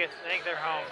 think they're home.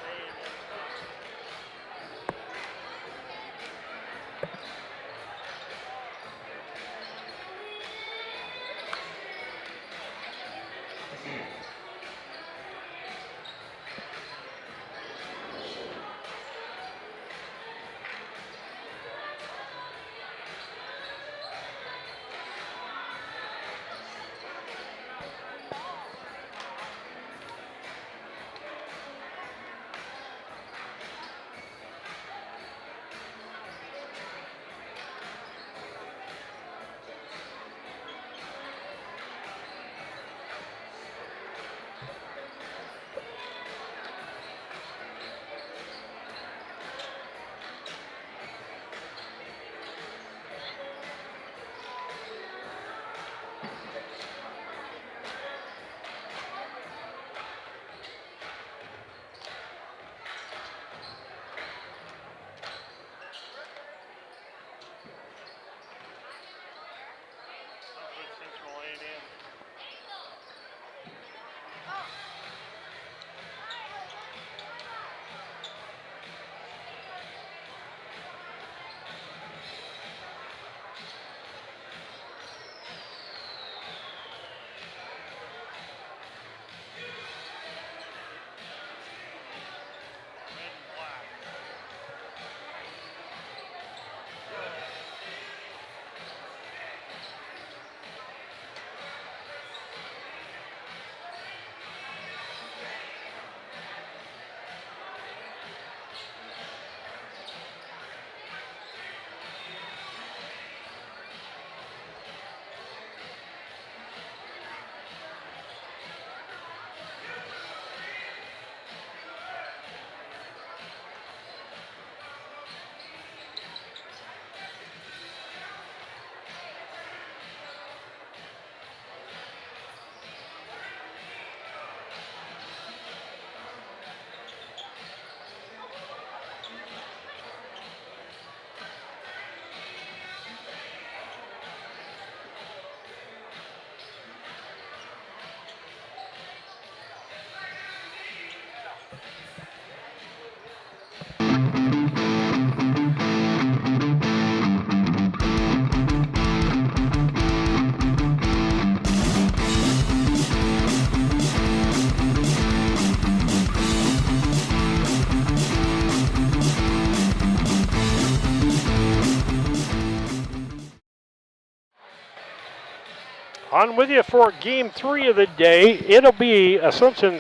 On with you for Game 3 of the day. It'll be Central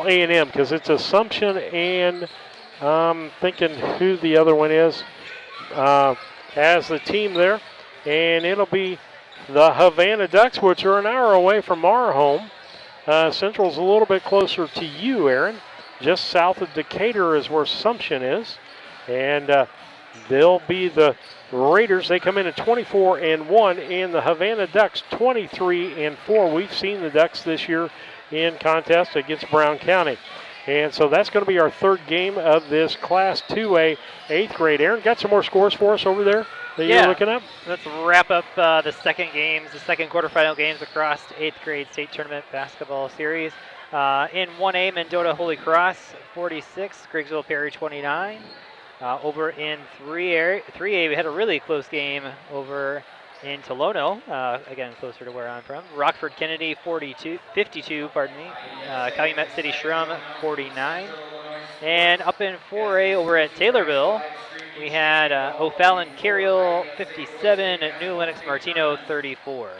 A&M, because it's Assumption and I'm thinking who the other one is as the team there. And it'll be the Havana Ducks, which are an hour away from our home. Central's a little bit closer to you, Aaron. Just south of Decatur is where Assumption is. And they'll be the Raiders. They come in at 24-1, and the Havana Ducks 23-4. We've seen the Ducks this year in contest against Brown County. And so that's going to be our third game of this Class 2A 8th grade. Aaron, got some more scores for us over there that you're looking up? Let's wrap up the second quarterfinal games across 8th grade state tournament basketball series. In 1A, Mendota Holy Cross 46, Griggsville Perry 29. Over in 3A, we had a really close game over in Tolono, again, closer to where I'm from. Rockford Kennedy 52, Calumet City Shrum 49. And up in 4A over at Taylorville, we had O'Fallon Carriel 57, New Lenox Martino 34.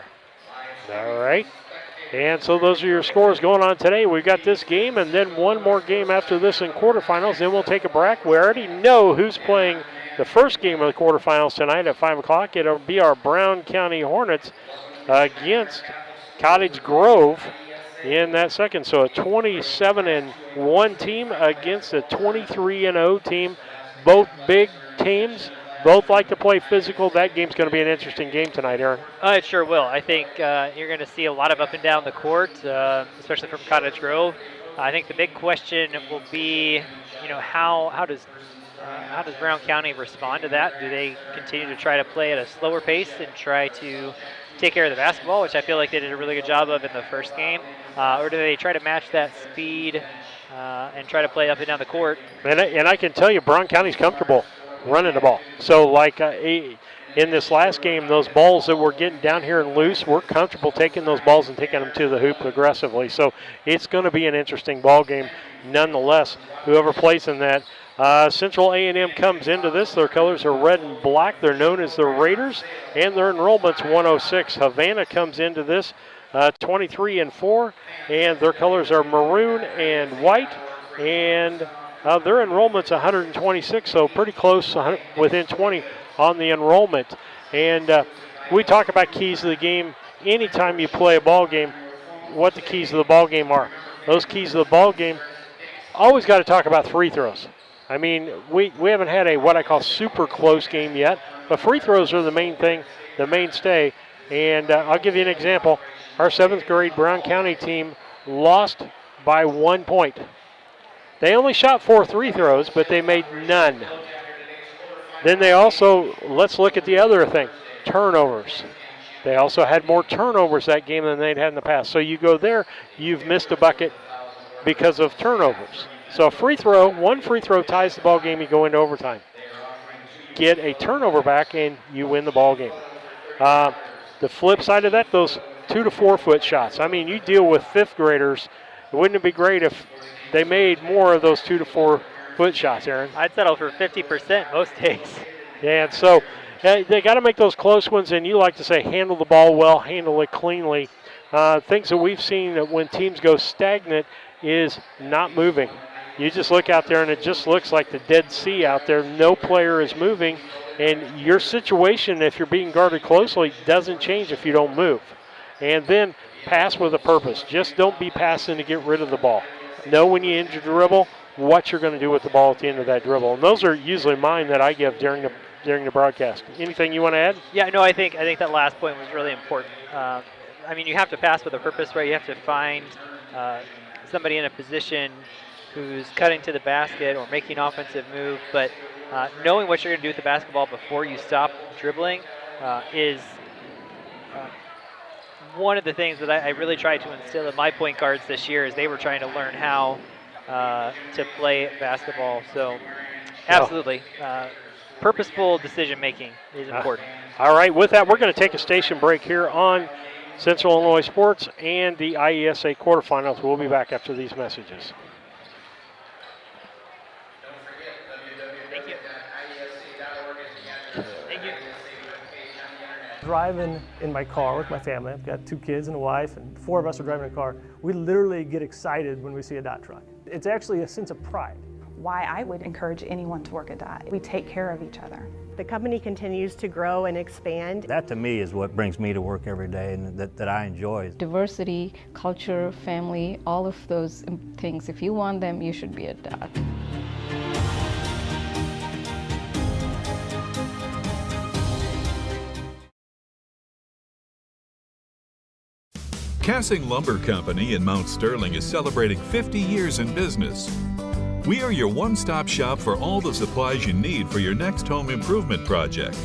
All right. And so those are your scores going on today. We've got this game and then one more game after this in quarterfinals. Then we'll take a break. We already know who's playing the first game of the quarterfinals tonight at 5 o'clock. It'll be our Brown County Hornets against Cottage Grove in that second. So a 27-1 team against a 23-0 team. Both big teams. Both like to play physical. That game's going to be an interesting game tonight, Aaron. It sure will. I think you're going to see a lot of up and down the court, especially from Cottage Grove. I think the big question will be, how does Brown County respond to that? Do they continue to try to play at a slower pace and try to take care of the basketball, which I feel like they did a really good job of in the first game, or do they try to match that speed and try to play up and down the court? And I can tell you, Brown County's comfortable running the ball. So, like in this last game, those balls that were getting down here and loose, we're comfortable taking those balls and taking them to the hoop aggressively. So it's going to be an interesting ball game nonetheless, whoever plays in that. Central A&M comes into this. Their colors are red and black. They're known as the Raiders, and their enrollment's 106. Havana comes into this 23-4, and their colors are maroon and white, and their enrollment's 126, so pretty close, within 20 on the enrollment. And we talk about keys to the game. Anytime you play a ball game, what the keys to the ball game are. Those keys to the ball game, always got to talk about free throws. I mean, we haven't had a what I call super close game yet, but free throws are the main thing, the mainstay. And I'll give you an example. Our 7th grade Brown County team lost by 1 point. They only shot 4 free throws, but they made none. Then they also, let's look at the other thing, turnovers. They also had more turnovers that game than they'd had in the past. So you go there, you've missed a bucket because of turnovers. So a free throw, 1 free throw ties the ball game, you go into overtime. Get a turnover back and you win the ball game. The flip side of that, those 2 to 4 foot shots. I mean, you deal with 5th graders. Wouldn't it be great if they made more of those 2 to 4 foot shots, Aaron? I'd settle for 50% most days. Yeah, and so they got to make those close ones, and you like to say handle the ball well, handle it cleanly. Things that we've seen that when teams go stagnant is not moving. You just look out there, and it just looks like the Dead Sea out there. No player is moving, and your situation, if you're being guarded closely, doesn't change if you don't move. And then pass with a purpose. Just don't be passing to get rid of the ball. Know when you end your dribble what you're going to do with the ball at the end of that dribble. And those are usually mine that I give during the broadcast. Anything you want to add? Yeah, no, I think that last point was really important. I mean, you have to pass with a purpose, right? You have to find somebody in a position who's cutting to the basket or making an offensive move, but knowing what you're going to do with the basketball before you stop dribbling is one of the things that I really tried to instill in my point guards this year is they were trying to learn how to play basketball. So absolutely, purposeful decision making is important. All right, with that, we're going to take a station break here on Central Illinois Sports and the IESA quarterfinals. We'll be back after these messages. Thank you. Thank you. Driving in my car with my family, I've got 2 kids and a wife, and 4 of us are driving a car. We literally get excited when we see a dot truck. It's actually a sense of pride. Why I would encourage anyone to work at dot. We take care of each other. The company continues to grow and expand. That to me is what brings me to work every day and that I enjoy. Diversity, culture, family, all of those things, if you want them, you should be at dot. Cassing Lumber Company in Mount Sterling is celebrating 50 years in business. We are your one-stop shop for all the supplies you need for your next home improvement project.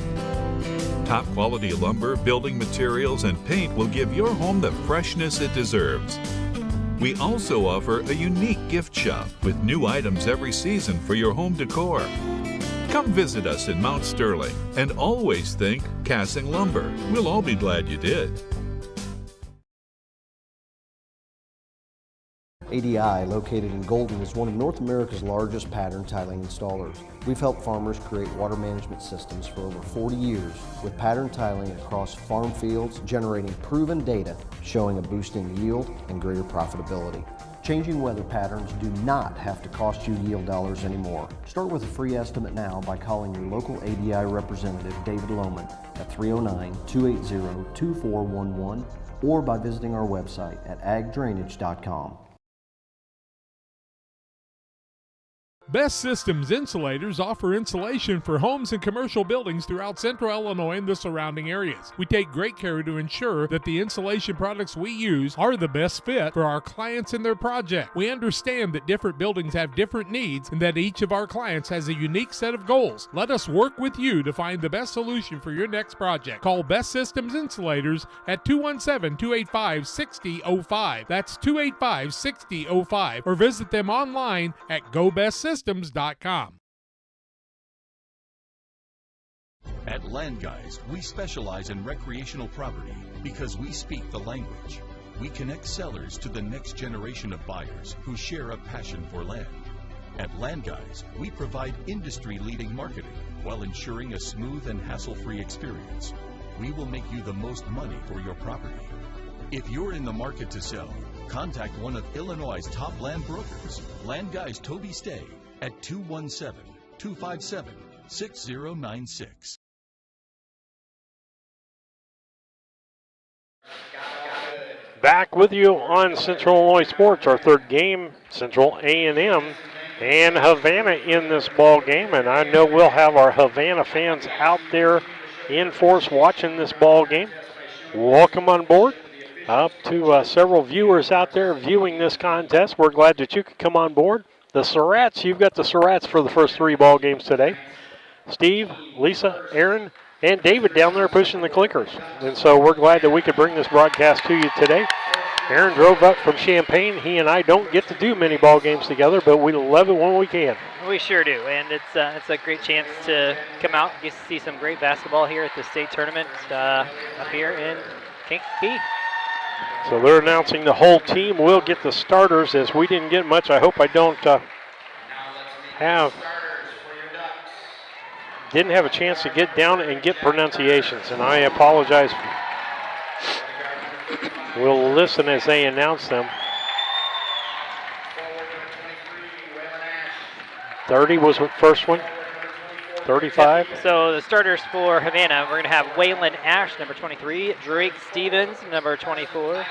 Top quality lumber, building materials, and paint will give your home the freshness it deserves. We also offer a unique gift shop with new items every season for your home decor. Come visit us in Mount Sterling and always think Cassing Lumber. We'll all be glad you did. ADI, located in Golden, is one of North America's largest pattern tiling installers. We've helped farmers create water management systems for over 40 years with pattern tiling across farm fields, generating proven data showing a boost in yield and greater profitability. Changing weather patterns do not have to cost you yield dollars anymore. Start with a free estimate now by calling your local ADI representative, David Lohman, at 309-280-2411 or by visiting our website at agdrainage.com. Best Systems Insulators offer insulation for homes and commercial buildings throughout central Illinois and the surrounding areas. We take great care to ensure that the insulation products we use are the best fit for our clients and their project. We understand that different buildings have different needs and that each of our clients has a unique set of goals. Let us work with you to find the best solution for your next project. Call Best Systems Insulators at 217-285-6005. That's 285-6005. Or visit them online at GoBestSystems.com. At Land Guys, we specialize in recreational property because we speak the language. We connect sellers to the next generation of buyers who share a passion for land. At Land Guys, we provide industry-leading marketing while ensuring a smooth and hassle-free experience. We will make you the most money for your property. If you're in the market to sell, contact one of Illinois' top land brokers, Land Guys Toby Stay, at 217-257-6096. Back with you on Central Illinois Sports, our third game, Central A&M and Havana in this ball game, and I know we'll have our Havana fans out there in force watching this ball game. Welcome on board. Up to several viewers out there viewing this contest. We're glad that you could come on board. The Surratts, you've got the Surratts for the first three ball games today. Steve, Lisa, Aaron, and David down there pushing the clickers. And so we're glad that we could bring this broadcast to you today. Aaron drove up from Champaign. He and I don't get to do many ball games together, but we love it when we can. We sure do, and it's a great chance to come out and get to see some great basketball here at the state tournament up here in Kankakee. So they're announcing the whole team will get the starters, as we didn't get much. I hope I don't didn't have a chance to get down and get pronunciations, and I apologize. We'll listen as they announce them. 30 was the first one. 35. Yep. So the starters for Havana, we're going to have Waylon Ash, number 23, Drake Stevens, number 24,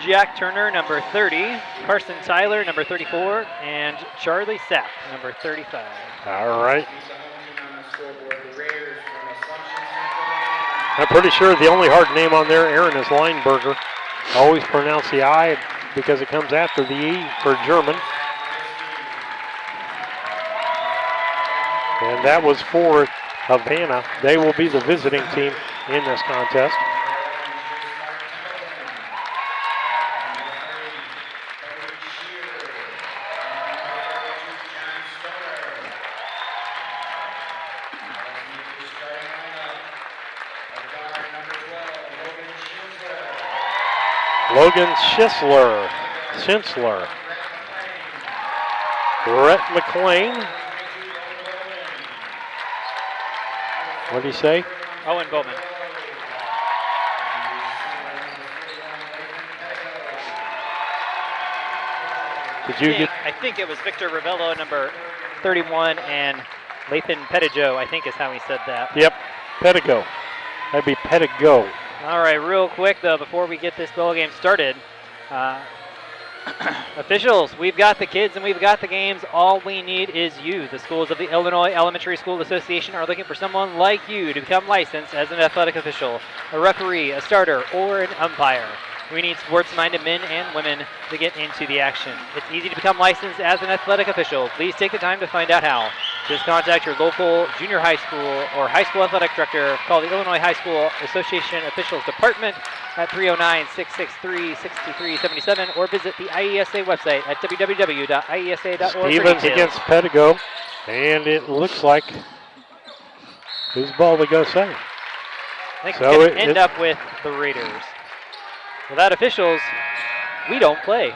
Jack Turner, number 30, Carson Tyler, number 34, and Charlie Sapp, number 35. All right. I'm pretty sure the only hard name on there, Aaron, is Lineberger. Always pronounce the I because it comes after the E for German. And that was for Havana. They will be the visiting team in this contest. Logan Schissler, Brett McLean. What did he say? Owen Bowman. I think it was Victor Ravello, number 31, and Lathan Pettigo, I think is how he said that. Yep, Pettigo. That'd be Pettigo. All right, real quick, though, before we get this ball game started, officials, we've got the kids and we've got the games. All we need is you. The schools of the Illinois Elementary School Association are looking for someone like you to become licensed as an athletic official, a referee, a starter, or an umpire. We need sports-minded men and women to get into the action. It's easy to become licensed as an athletic official. Please take the time to find out how. Just contact your local junior high school or high school athletic director. Call the Illinois High School Association Officials Department at 309-663-6377 or visit the IESA website at www.iesa.org. Stevens against Pettigo, and it looks like whose ball to go say. I think so it's going to end up with the Raiders. Without officials, we don't play.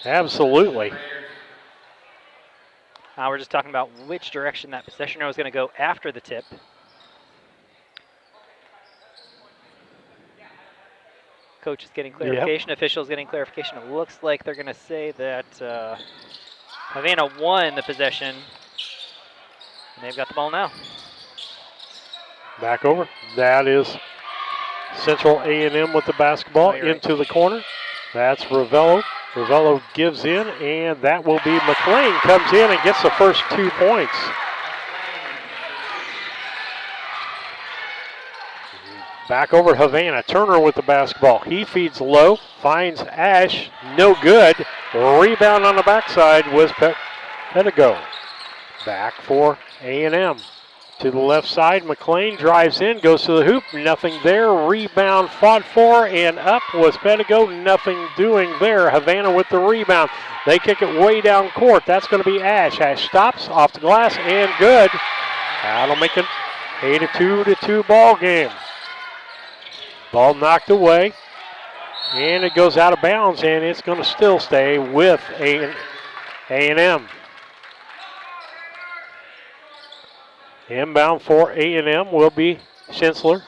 Absolutely. We're just talking about which direction that possession arrow is going to go after the tip. Coach is getting clarification. Yep. Officials getting clarification. It looks like they're going to say that Havana won the possession. And they've got the ball now. Back over. That is Central A&M with the basketball into the corner. That's Ravello. Ravello gives in, and that will be McLean comes in and gets the first 2 points. Back over to Havana. Turner with the basketball. He feeds low, finds Ash, no good. Rebound on the backside was Pedigo. Back for A&M. To the left side, McLean drives in, goes to the hoop, nothing there. Rebound fought for, and up was Pedigo, nothing doing there. Havana with the rebound. They kick it way down court. That's going to be Ash. Ash stops off the glass and good. That'll make it a 2-2 ball game. Ball knocked away, and it goes out of bounds, and it's going to still stay with A&M. Inbound for A&M will be Schensler.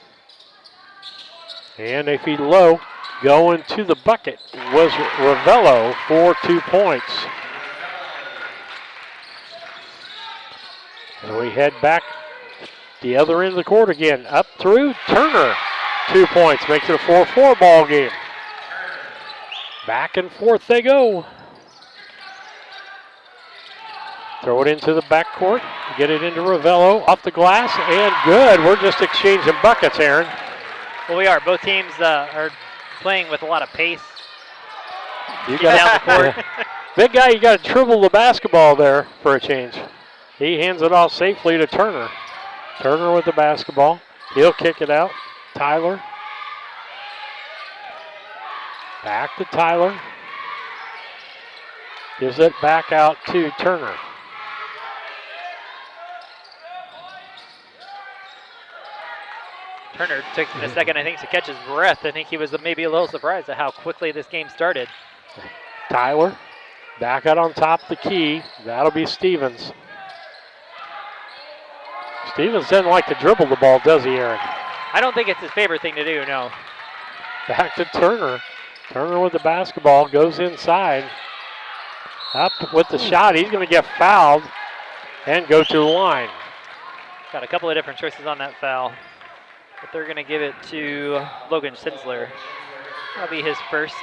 And they feed low. Going to the bucket was Ravello for 2 points. And we head back the other end of the court again. Up through Turner. 2 points. Makes it a 4-4 ball game. Back and forth they go. Throw it into the backcourt. Get it into Ravello. Off the glass and good. We're just exchanging buckets, Aaron. Well, we are. Both teams are playing with a lot of pace. You got down the court. Big guy, you got to dribble the basketball there for a change. He hands it off safely to Turner. Turner with the basketball. He'll kick it out. Tyler. Back to Tyler. Gives it back out to Turner. Turner took a second, I think, to catch his breath. I think he was maybe a little surprised at how quickly this game started. Tyler, back out on top of the key. That'll be Stevens. Stevens doesn't like to dribble the ball, does he, Aaron? I don't think it's his favorite thing to do, no. Back to Turner. Turner with the basketball, goes inside. Up with the shot. He's going to get fouled and go to the line. Got a couple of different choices on that foul. But they're going to give it to Logan Schensler. That'll be his first.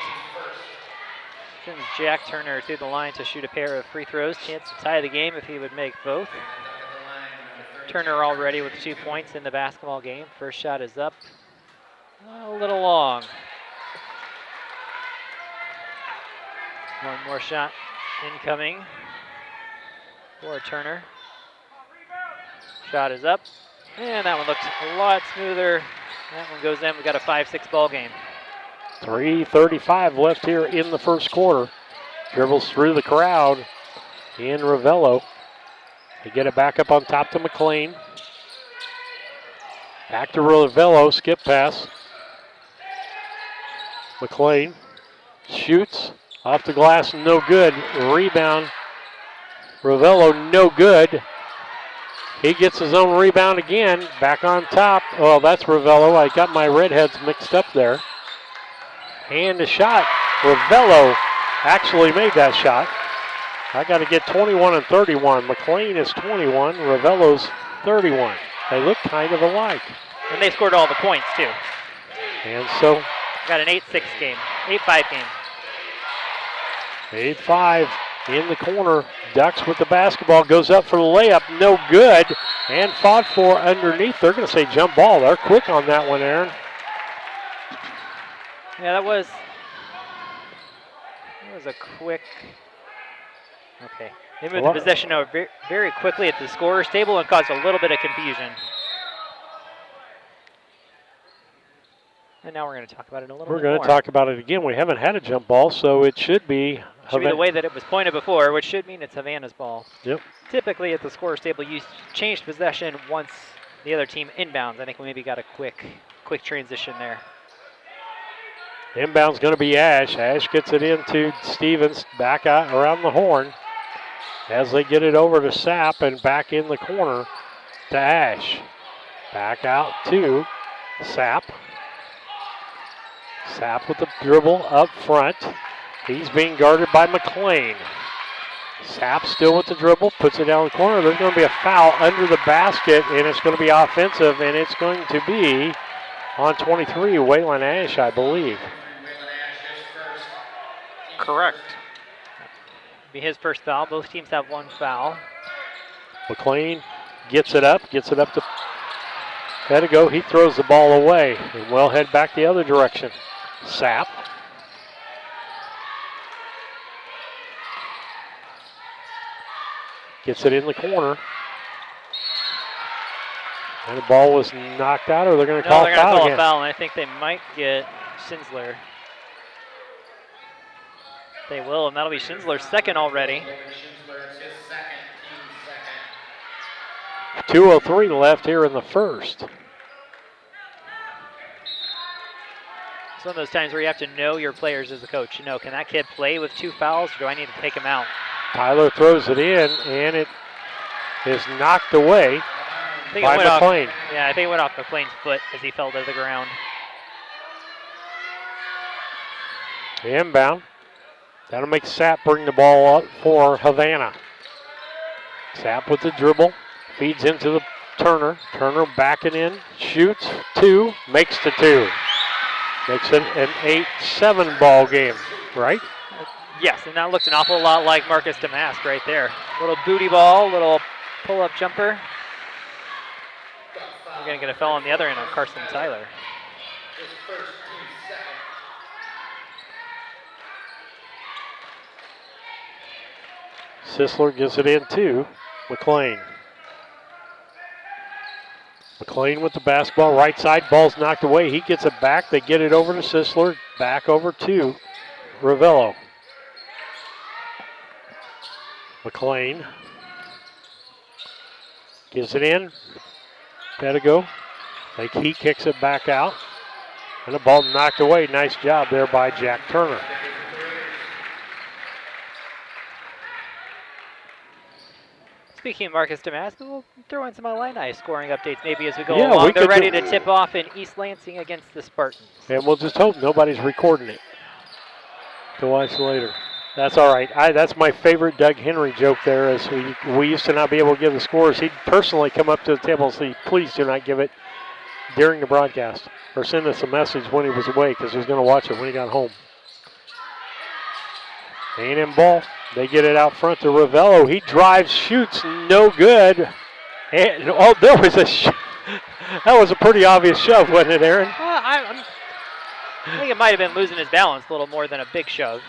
Sends Jack Turner to the line to shoot a pair of free throws. Chance to tie the game if he would make both. Turner already with 2 points in the basketball game. First shot is up. A little long. One more shot incoming for Turner. Shot is up. And that one looks a lot smoother. That one goes in. We got a 5-6 ball game. 3:35 left here in the first quarter. Dribbles through the crowd in Ravello. They get it back up on top to McLean. Back to Ravello. Skip pass. McLean shoots off the glass. No good. Rebound. Ravello no good. He gets his own rebound again, back on top. Oh, that's Ravello. I got my redheads mixed up there. And a shot. Ravello actually made that shot. I got to get 21 and 31. McLean is 21. Ravello's 31. They look kind of alike. And they scored all the points, too. And so. Got an 8-6 game. 8-5 game. 8-5. In the corner, Ducks with the basketball, goes up for the layup, no good, and fought for underneath. They're going to say jump ball. They're quick on that one, Aaron. Yeah, that was a quick. Okay, they moved the possession over very quickly at the scorer's table and caused a little bit of confusion. And now we're going to talk about it a little bit more. We're going to talk about it again. We haven't had a jump ball, so it should be. Should be the way that it was pointed before, which should mean it's Havana's ball. Yep. Typically at the scorer's table, you change possession once the other team inbounds. I think we maybe got a quick transition there. Inbound's going to be Ash. Ash gets it into Stevens, back out around the horn. As they get it over to Sapp and back in the corner to Ash. Back out to Sapp. Sapp with the dribble up front. He's being guarded by McLean. Sapp still with the dribble, puts it down the corner. There's going to be a foul under the basket, and it's going to be offensive, and it's going to be on 23, Waylon Ash, I believe. Correct. Be his first foul. Both teams have one foul. McLean gets it up to Pedigo. He throws the ball away, and we'll head back the other direction. Sapp. Gets it in the corner. And the ball was knocked out, or they're going to call a foul again. Foul, and I think they might get Schindler. They will, and that'll be Schindler's second already. 2:03 left here in the first. It's one of those times where you have to know your players as a coach. You know, can that kid play with 2 fouls, or do I need to take him out? Tyler throws it in, and it is knocked away by McLean. I think it went off McLean's foot as he fell to the ground. Inbound. That'll make Sapp bring the ball up for Havana. Sapp with the dribble. Feeds into the Turner. Turner backing in. Shoots. 2. Makes the 2. Makes it an 8-7 ball game, right? Yes, and that looks an awful lot like Marcus Damask right there. Little booty ball, little pull-up jumper. We're going to get a foul on the other end on Carson Tyler. Sisler gives it in to McLean. McLean with the basketball, right side, ball's knocked away. He gets it back. They get it over to Sisler, back over to Ravello. McLean gives it in. Pedigo. He kicks it back out. And the ball knocked away. Nice job there by Jack Turner. Speaking of Marcus Damask, we'll throw in some Illini scoring updates maybe as we go along. They're ready to tip off in East Lansing against the Spartans. And we'll just hope nobody's recording it to watch later. That's all right. That's my favorite Doug Henry joke there. Is we used to not be able to give the scores. He'd personally come up to the table and say, please do not give it during the broadcast, or send us a message when he was away, because he was going to watch it when he got home. A&M ball. They get it out front to Ravello. He drives, shoots, no good. And there was that was a pretty obvious shove, wasn't it, Aaron? I think it might have been losing his balance a little more than a big shove.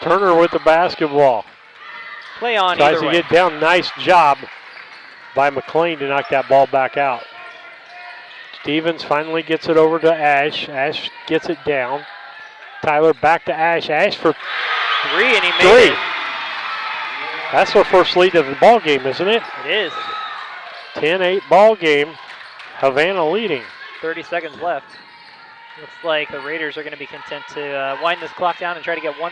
Turner with the basketball. Play on Tries either to way. get down. Nice job by McLean to knock that ball back out. Stevens finally gets it over to Ash. Ash gets it down. Tyler back to Ash. Ash for 3, and he made it. That's their first lead of the ball game, isn't it? It is. 10-8 ball game. Havana leading. 30 seconds left. Looks like the Raiders are going to be content to wind this clock down and try to get one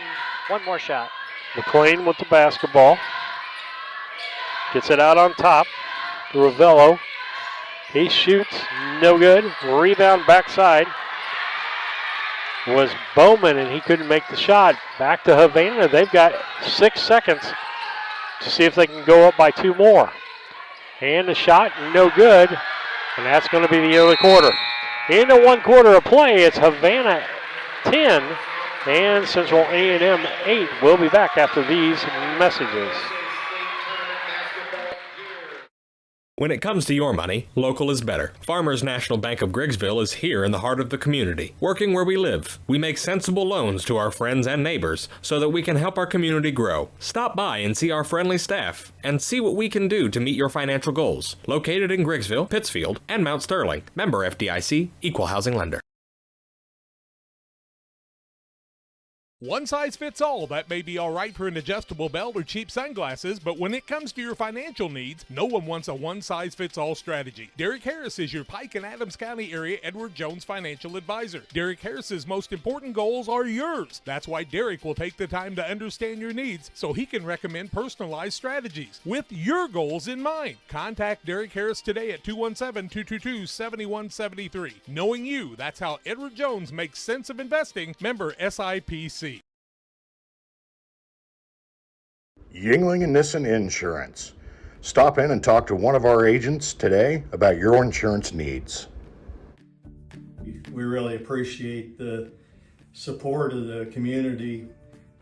more shot. McLean with the basketball. Gets it out on top to Ravello. He shoots, no good. Rebound backside was Bowman, and he couldn't make the shot. Back to Havana. They've got 6 seconds to see if they can go up by 2 more. And the shot, no good. And that's going to be the end of the quarter. Into 1 quarter of play, it's Havana 10 and Central A&M 8. We'll be back after these messages. When it comes to your money, local is better. Farmers National Bank of Griggsville is here in the heart of the community, working where we live. We make sensible loans to our friends and neighbors so that we can help our community grow. Stop by and see our friendly staff and see what we can do to meet your financial goals. Located in Griggsville, Pittsfield, and Mount Sterling. Member FDIC, Equal Housing Lender. One size fits all. That may be all right for an adjustable belt or cheap sunglasses, but when it comes to your financial needs, no one wants a one-size-fits-all strategy. Derek Harris is your Pike and Adams County area Edward Jones financial advisor. Derek Harris's most important goals are yours. That's why Derek will take the time to understand your needs so he can recommend personalized strategies with your goals in mind. Contact Derek Harris today at 217-222-7173. Knowing you, that's how Edward Jones makes sense of investing. Member SIPC. Yingling and Nissen Insurance. Stop in and talk to one of our agents today about your insurance needs. We really appreciate the support of the community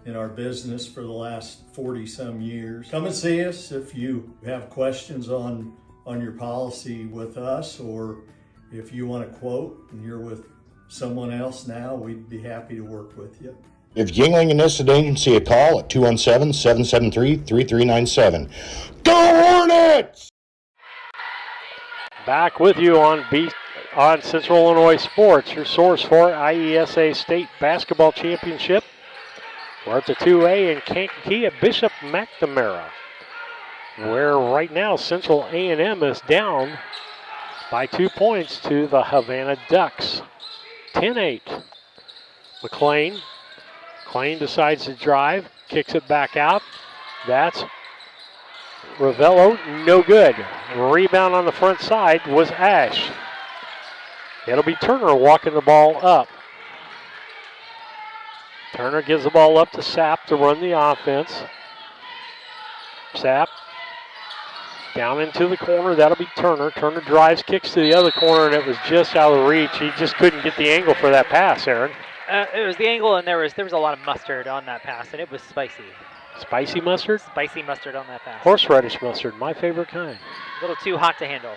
in our business for the last 40-some years. Come and see us if you have questions on your policy with us, or if you want a quote and you're with someone else now, we'd be happy to work with you. Give Yingling and Nissen Agency a call at 217-773-3397. Go Hornets! Back with you on Central Illinois Sports, your source for IESA State Basketball Championship. We're at the 2A in Kankakee at Bishop McNamara, where right now Central A&M is down by 2 points to the Havana Ducks. 10-8. McLean decides to drive, kicks it back out. That's Ravello, no good. Rebound on the front side was Ash. It'll be Turner walking the ball up. Turner gives the ball up to Sapp to run the offense. Sapp down into the corner. That'll be Turner. Turner drives, kicks to the other corner, and it was just out of reach. He just couldn't get the angle for that pass, Aaron. It was the angle, and there was a lot of mustard on that pass, and it was spicy. Spicy mustard? Spicy mustard on that pass. Horseradish mustard, my favorite kind. A little too hot to handle.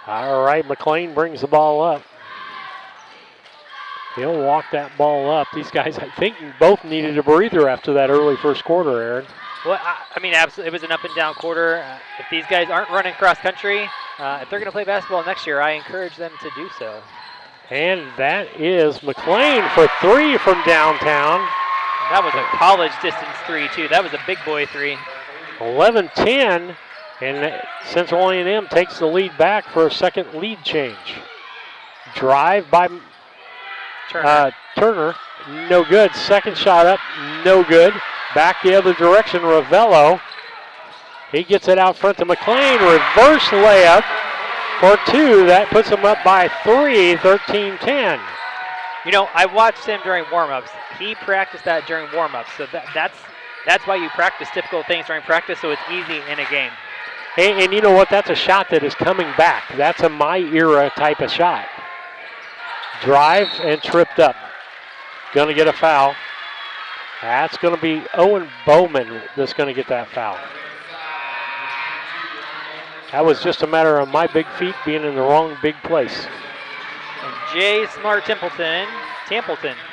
All right, McLean brings the ball up. He'll walk that ball up. These guys, I think, both needed a breather after that early first quarter, Aaron. Well, I mean, absolutely, it was an up and down quarter. If these guys aren't running cross country, if they're going to play basketball next year, I encourage them to do so. And that is McLean for three from downtown. And that was a college distance three, too. That was a big boy three. 11-10, and Central A&M takes the lead back for a second lead change. Drive by Turner, no good. Second shot up, no good. Back the other direction, Ravello. He gets it out front to McLean. Reverse layup for two. That puts him up by three, 13-10. You know, I watched him during warm-ups. He practiced that during warm-ups. So that's why you practice difficult things during practice, so it's easy in a game. And you know what? That's a shot that is coming back. That's a my era type of shot. Drive and tripped up. Going to get a foul. That's going to be Owen Bowman that's going to get that foul. That was just a matter of my big feet being in the wrong big place. And Jay Smart Templeton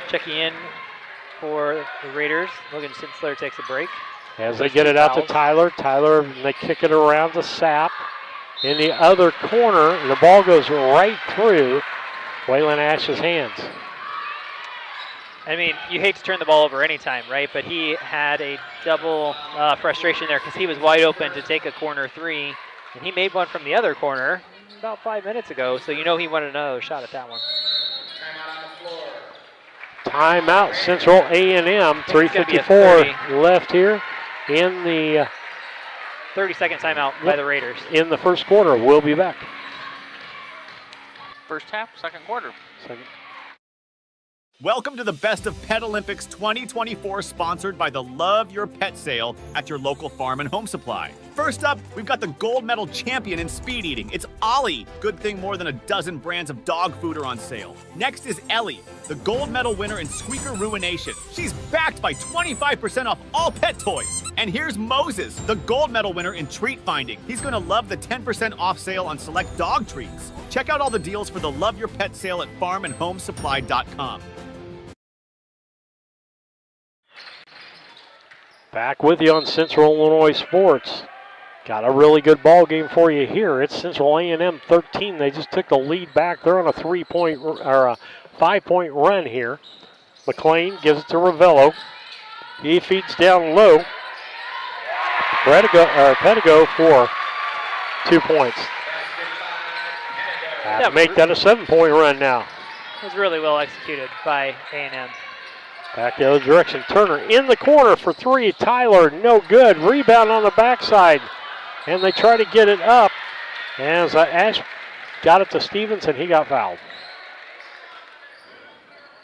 checking in for the Raiders. Logan Sinsler takes a break. As they get it out to Tyler. Tyler, and they kick it around to Sapp. In the other corner, and the ball goes right through Waylon Ash's hands. I mean, you hate to turn the ball over anytime, right? But he had a double frustration there because he was wide open to take a corner three, and he made one from the other corner about 5 minutes ago, so you know he wanted another shot at that one. Timeout, Central A&M, 3:54 left here in the 30-second timeout by the Raiders. In the first quarter. We'll be back. First half, second quarter. Welcome to the Best of Pet Olympics 2024, sponsored by the Love Your Pet sale at your local farm and home supply. First up, we've got the gold medal champion in speed eating. It's Ollie. Good thing more than a dozen brands of dog food are on sale. Next is Ellie, the gold medal winner in squeaker ruination. She's backed by 25% off all pet toys. And here's Moses, the gold medal winner in treat finding. He's going to love the 10% off sale on select dog treats. Check out all the deals for the Love Your Pet sale at farmandhomesupply.com. Back with you on Central Illinois Sports. Got a really good ball game for you here. It's Central A&M 13. They just took the lead back. They're on a 3-point or a 5-point run here. McLean gives it to Ravello. He feeds down low. Pedigo for 2 points. Make that a 7-point run now. It was really well executed by A&M. Back the other direction. Turner in the corner for three. Tyler, no good. Rebound on the backside. And they try to get it up. As Ash got it to Stevens, and he got fouled.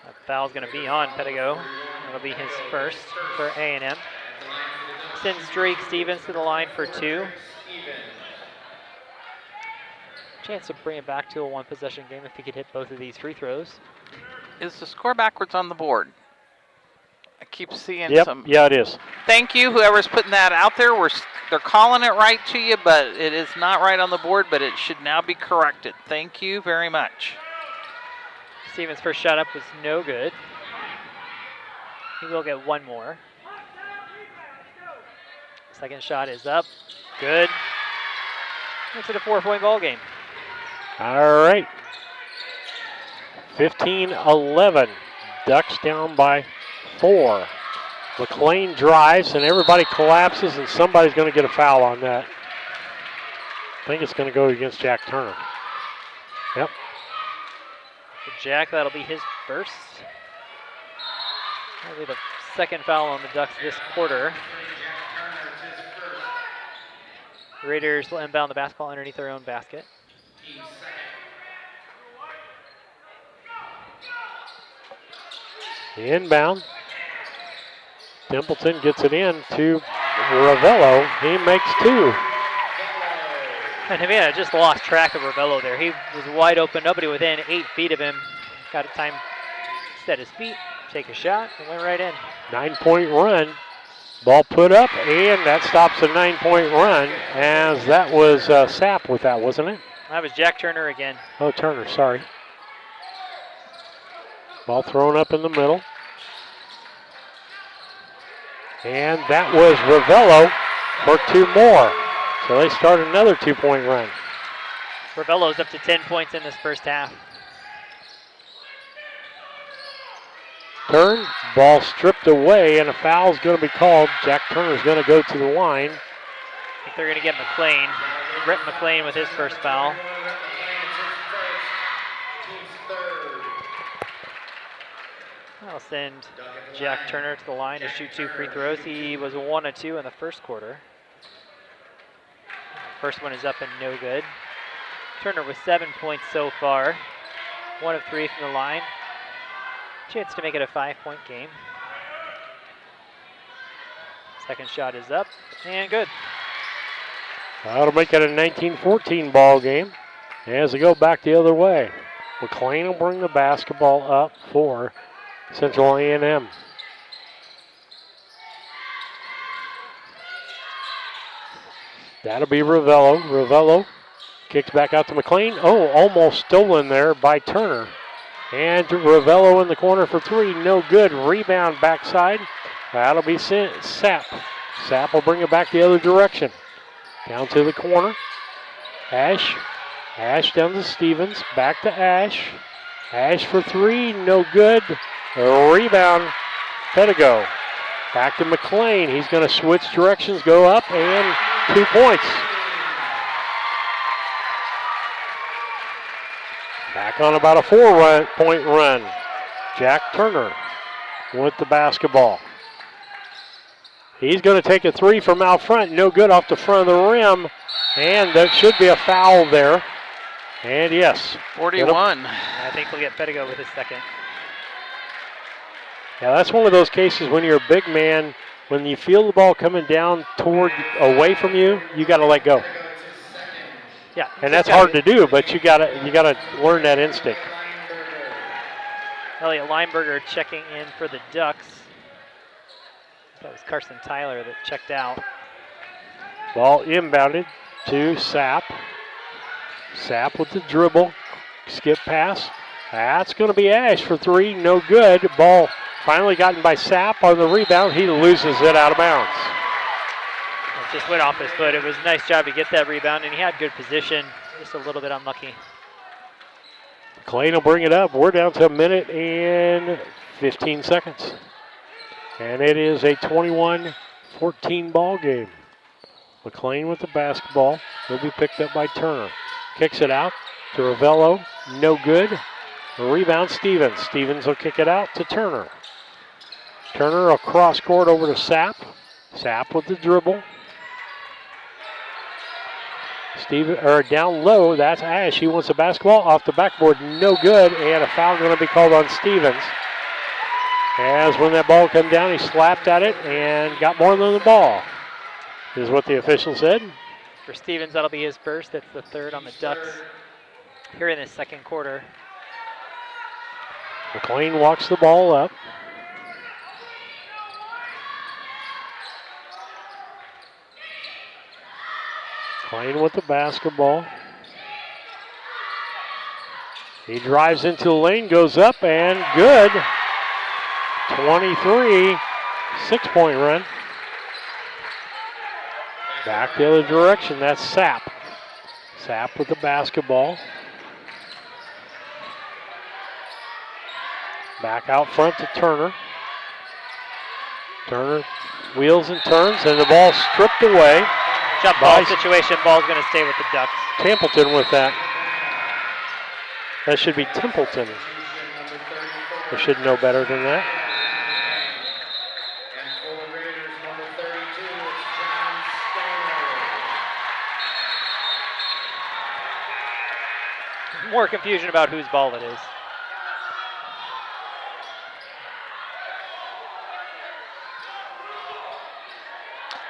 That foul's going to be on Pedigo. That'll be his first for A&M. Sends Drake Stevens to the line for two. Chance to bring it back to a one-possession game if he could hit both of these free throws. Is the score backwards on the board? I keep seeing some. Yeah, it is. Thank you, whoever's putting that out there. They're calling it right to you, but it is not right on the board, but it should now be corrected. Thank you very much. Stevens' first shot up was no good. He will get one more. Second shot is up. Good. Makes it a 4-point ball game. All right. 15-11. Ducks down by 4. McLean drives and everybody collapses and somebody's going to get a foul on that. I think it's going to go against Jack Turner. Yep. For Jack, that'll be his first. That'll be the second foul on the Ducks this quarter. Raiders will inbound the basketball underneath their own basket. Inbound. Templeton gets it in to Ravello. He makes 2. And Havana just lost track of Ravello there. He was wide open, nobody within 8 feet of him. Got a time, set his feet, take a shot, and went right in. 9-point run. Ball put up, and that stops a 9-point run, as that was Sapp with that, wasn't it? That was Jack Turner again. Oh, Turner, sorry. Ball thrown up in the middle. And that was Ravello for 2 more. So they start another 2-point run. Ravello's up to 10 points in this first half. Turn, ball stripped away, and a foul's going to be called. Jack Turner's going to go to the line. I think they're going to get McLean. Rip McLean with his first foul. I'll send Jack Turner to the line to shoot 2 free throws. He was 1 of 2 in the first quarter. First one is up and no good. Turner with 7 points so far. 1 of 3 from the line. Chance to make it a 5-point game. Second shot is up and good. That'll make it a 19-14 ball game as they go back the other way. McLean will bring the basketball up for Central A&M. That'll be Ravello. Ravello kicks back out to McLean. Oh, almost stolen there by Turner. And Ravello in the corner for 3. No good. Rebound backside. That'll be Sapp. Sapp will bring it back the other direction. Down to the corner. Ash. Ash down to Stevens. Back to Ash. Ash for 3. No good. Rebound. Pedigo. Back to McLean. He's going to switch directions. Go up and 2 points. Back on about a 4-point run. Jack Turner with the basketball. He's going to take a 3 from out front. No good off the front of the rim. And there should be a foul there. And yes. 41. I think we'll get Pedigo with his second. Yeah, that's one of those cases when you're a big man, when you feel the ball coming down away from you, you got to let go. Yeah, and that's hard to do, but you gotta learn that instinct. Elliot Lineberger checking in for the Ducks. That was Carson Tyler that checked out. Ball inbounded to Sapp. Sapp with the dribble, skip pass. That's going to be Ash for 3, no good. Ball finally gotten by Sapp on the rebound. He loses it out of bounds. It just went off his foot. It was a nice job to get that rebound, and he had good position. Just a little bit unlucky. McLean will bring it up. We're down to 1 minute and 15 seconds. And it is a 21-14 ball game. McLean with the basketball. Will be picked up by Turner. Kicks it out to Ravello. No good. Rebound Stevens. Stevens will kick it out to Turner. Turner across court over to Sapp. Sapp with the dribble. Down low, that's Ash. He wants the basketball off the backboard. No good, and a foul going to be called on Stevens. As when that ball came down, he slapped at it and got more than the ball, is what the official said. For Stevens, that'll be his first. That's the third on the Ducks. here in the second quarter. McLean walks the ball up. McLean with the basketball. He drives into the lane, goes up, and good. 23, 6-point run. Back the other direction, that's Sapp. Sapp with the basketball. Back out front to Turner. Turner wheels and turns, and the ball stripped away. Jump ball situation, ball's going to stay with the Ducks. Templeton with that. That should be Templeton. They should know better than that. More confusion about whose ball it is.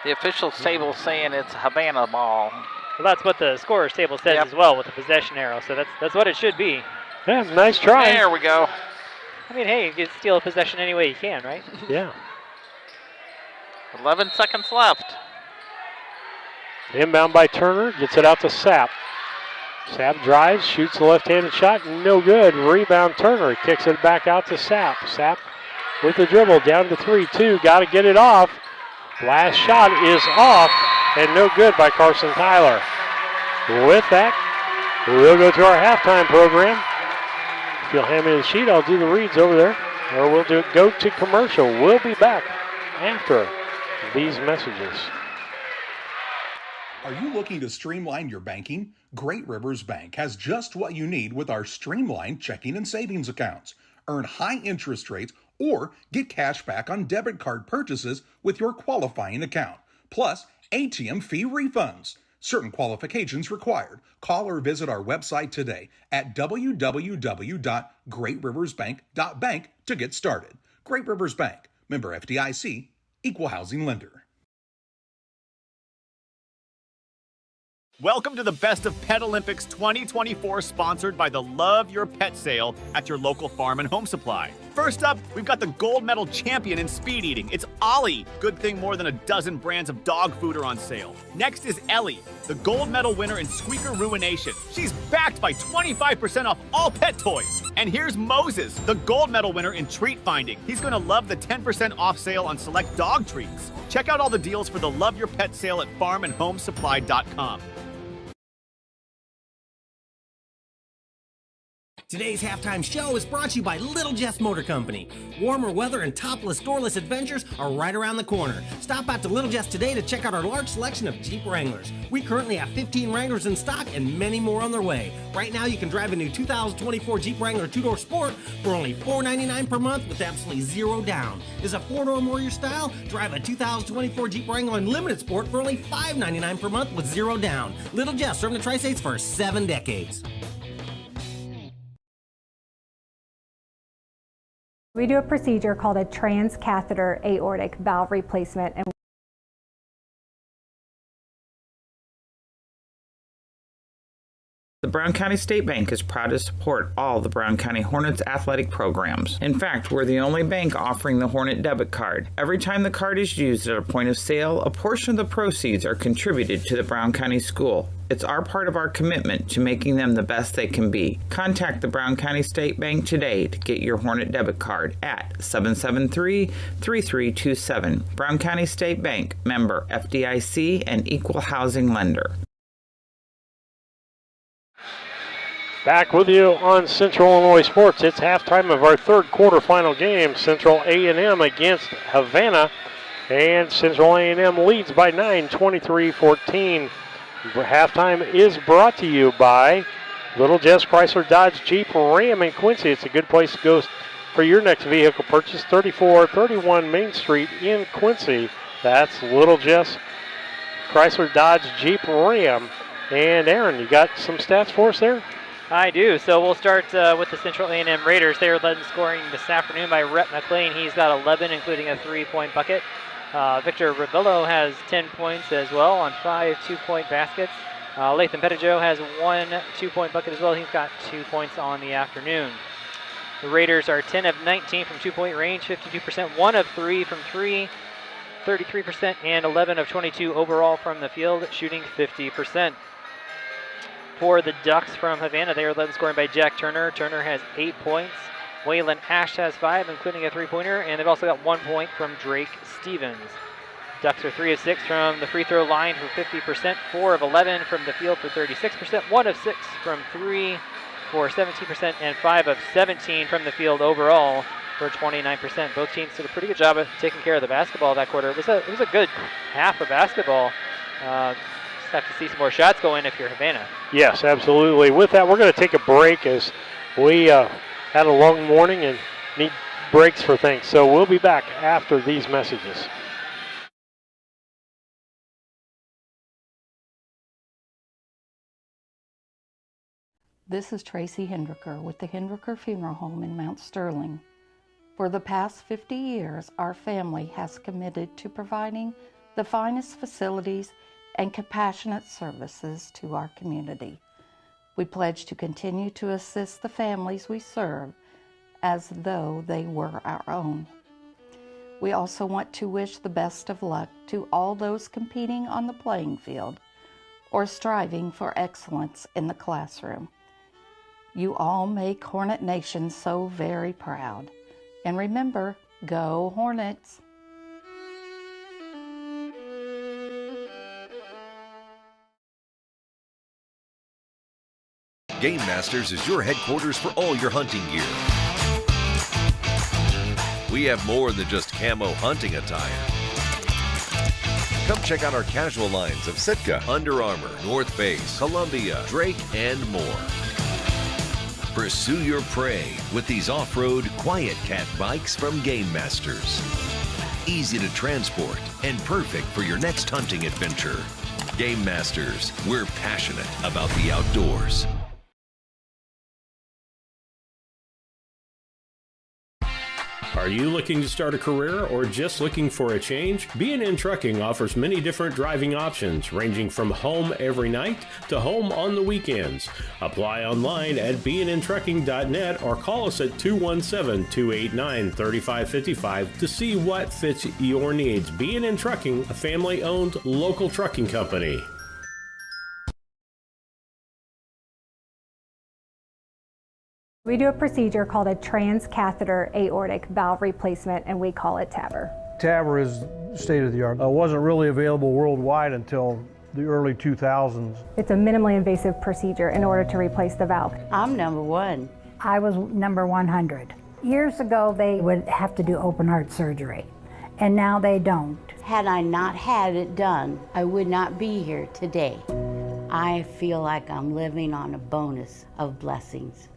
The officials table saying it's Havana ball. Well, that's what the scorer's table says as well with the possession arrow, so that's what it should be. Yeah, nice try. There we go. I mean, hey, you can steal a possession any way you can, right? Yeah. 11 seconds left. Inbound by Turner, gets it out to Sapp. Sapp drives, shoots the left-handed shot, no good. Rebound Turner, he kicks it back out to Sapp. Sapp with the dribble, down to 3-2, got to get it off. Last shot is off, and no good by Carson Tyler. With that, we'll go to our halftime program. If you'll hand me the sheet, I'll do the reads over there, or we'll go to commercial. We'll be back after these messages. Are you looking to streamline your banking? Great Rivers Bank has just what you need with our streamlined checking and savings accounts. Earn high interest rates or get cash back on debit card purchases with your qualifying account. Plus, ATM fee refunds. Certain qualifications required. Call or visit our website today at www.greatriversbank.bank to get started. Great Rivers Bank, member FDIC, equal housing lender. Welcome to the Best of Pet Olympics 2024, sponsored by the Love Your Pet sale at your local farm and home supply. First up, we've got the gold medal champion in speed eating. It's Ollie. Good thing more than a dozen brands of dog food are on sale. Next is Ellie, the gold medal winner in squeaker ruination. She's backed by 25% off all pet toys. And here's Moses, the gold medal winner in treat finding. He's going to love the 10% off sale on select dog treats. Check out all the deals for the Love Your Pet sale at farmandhomesupply.com. Today's halftime show is brought to you by Little Jess Motor Company. Warmer weather and topless, doorless adventures are right around the corner. Stop out to Little Jess today to check out our large selection of Jeep Wranglers. We currently have 15 Wranglers in stock and many more on their way. Right now, you can drive a new 2024 Jeep Wrangler 2-door Sport for only $499 per month with absolutely zero down. Is a 4-door more your style? Drive a 2024 Jeep Wrangler Unlimited Sport for only $599 per month with zero down. Little Jess, serving the Tri-States for 7 decades. We do a procedure called a transcatheter aortic valve replacement. And the Brown County State Bank is proud to support all the Brown County Hornets athletic programs. In fact, we're the only bank offering the Hornet debit card. Every time the card is used at a point of sale, a portion of the proceeds are contributed to the Brown County School. It's our part of our commitment to making them the best they can be. Contact the Brown County State Bank today to get your Hornet debit card at 773-3327. Brown County State Bank, member FDIC and equal housing lender. Back with you on Central Illinois Sports. It's halftime of our third quarterfinal game. Central A&M against Havana. And Central A&M leads by 9, 23-14. Halftime is brought to you by Little Jess Chrysler Dodge Jeep Ram in Quincy. It's a good place to go for your next vehicle purchase. 3431 Main Street in Quincy. That's Little Jess Chrysler Dodge Jeep Ram. And Aaron, you got some stats for us there? I do. So we'll start with the Central A&M Raiders. They were led in scoring this afternoon by Rhett McLean. He's got 11, including a 3-point bucket. Victor Rivello has 10 points as well on 5 2-point baskets. Lathan Pettijoe has 1 2-point bucket as well. He's got 2 points on the afternoon. The Raiders are 10 of 19 from 2-point range, 52%, 1 of 3 from 3, 33%, and 11 of 22 overall from the field, shooting 50%. For the Ducks from Havana, they are led in scoring by Jack Turner. Turner has 8 points. Waylon Ash has 5, including a 3-pointer, and they've also got 1 point from Drake Stevens. Ducks are 3 of 6 from the free throw line for 50%, 4 of 11 from the field for 36%, 1 of 6 from 3 for 17%, and 5 of 17 from the field overall for 29%. Both teams did a pretty good job of taking care of the basketball that quarter. It was a good half of basketball. Just have to see some more shots go in if you're Havana. Yes, absolutely. With that, we're going to take a break as we had a long morning and need breaks for things. So we'll be back after these messages. This is Tracy Hendricker with the Hendricker Funeral Home in Mount Sterling. For the past 50 years, our family has committed to providing the finest facilities and compassionate services to our community. We pledge to continue to assist the families we serve as though they were our own. We also want to wish the best of luck to all those competing on the playing field or striving for excellence in the classroom. You all make Hornet Nation so very proud. And remember, go Hornets! Game Masters is your headquarters for all your hunting gear. We have more than just camo hunting attire. Come check out our casual lines of Sitka, Under Armour, North Face, Columbia, Drake, and more. Pursue your prey with these off-road Quiet Cat bikes from Game Masters. Easy to transport and perfect for your next hunting adventure. Game Masters, we're passionate about the outdoors. Are you looking to start a career or just looking for a change? B&N Trucking offers many different driving options, ranging from home every night to home on the weekends. Apply online at bnntrucking.net or call us at 217-289-3555 to see what fits your needs. B&N Trucking, a family-owned local trucking company. We do a procedure called a transcatheter aortic valve replacement, and we call it TAVR. TAVR is state of the art. It wasn't really available worldwide until the early 2000s. It's a minimally invasive procedure in order to replace the valve. I'm number 1. I was number 100. Years ago, they would have to do open heart surgery, and now they don't. Had I not had it done, I would not be here today. I feel like I'm living on a bonus of blessings.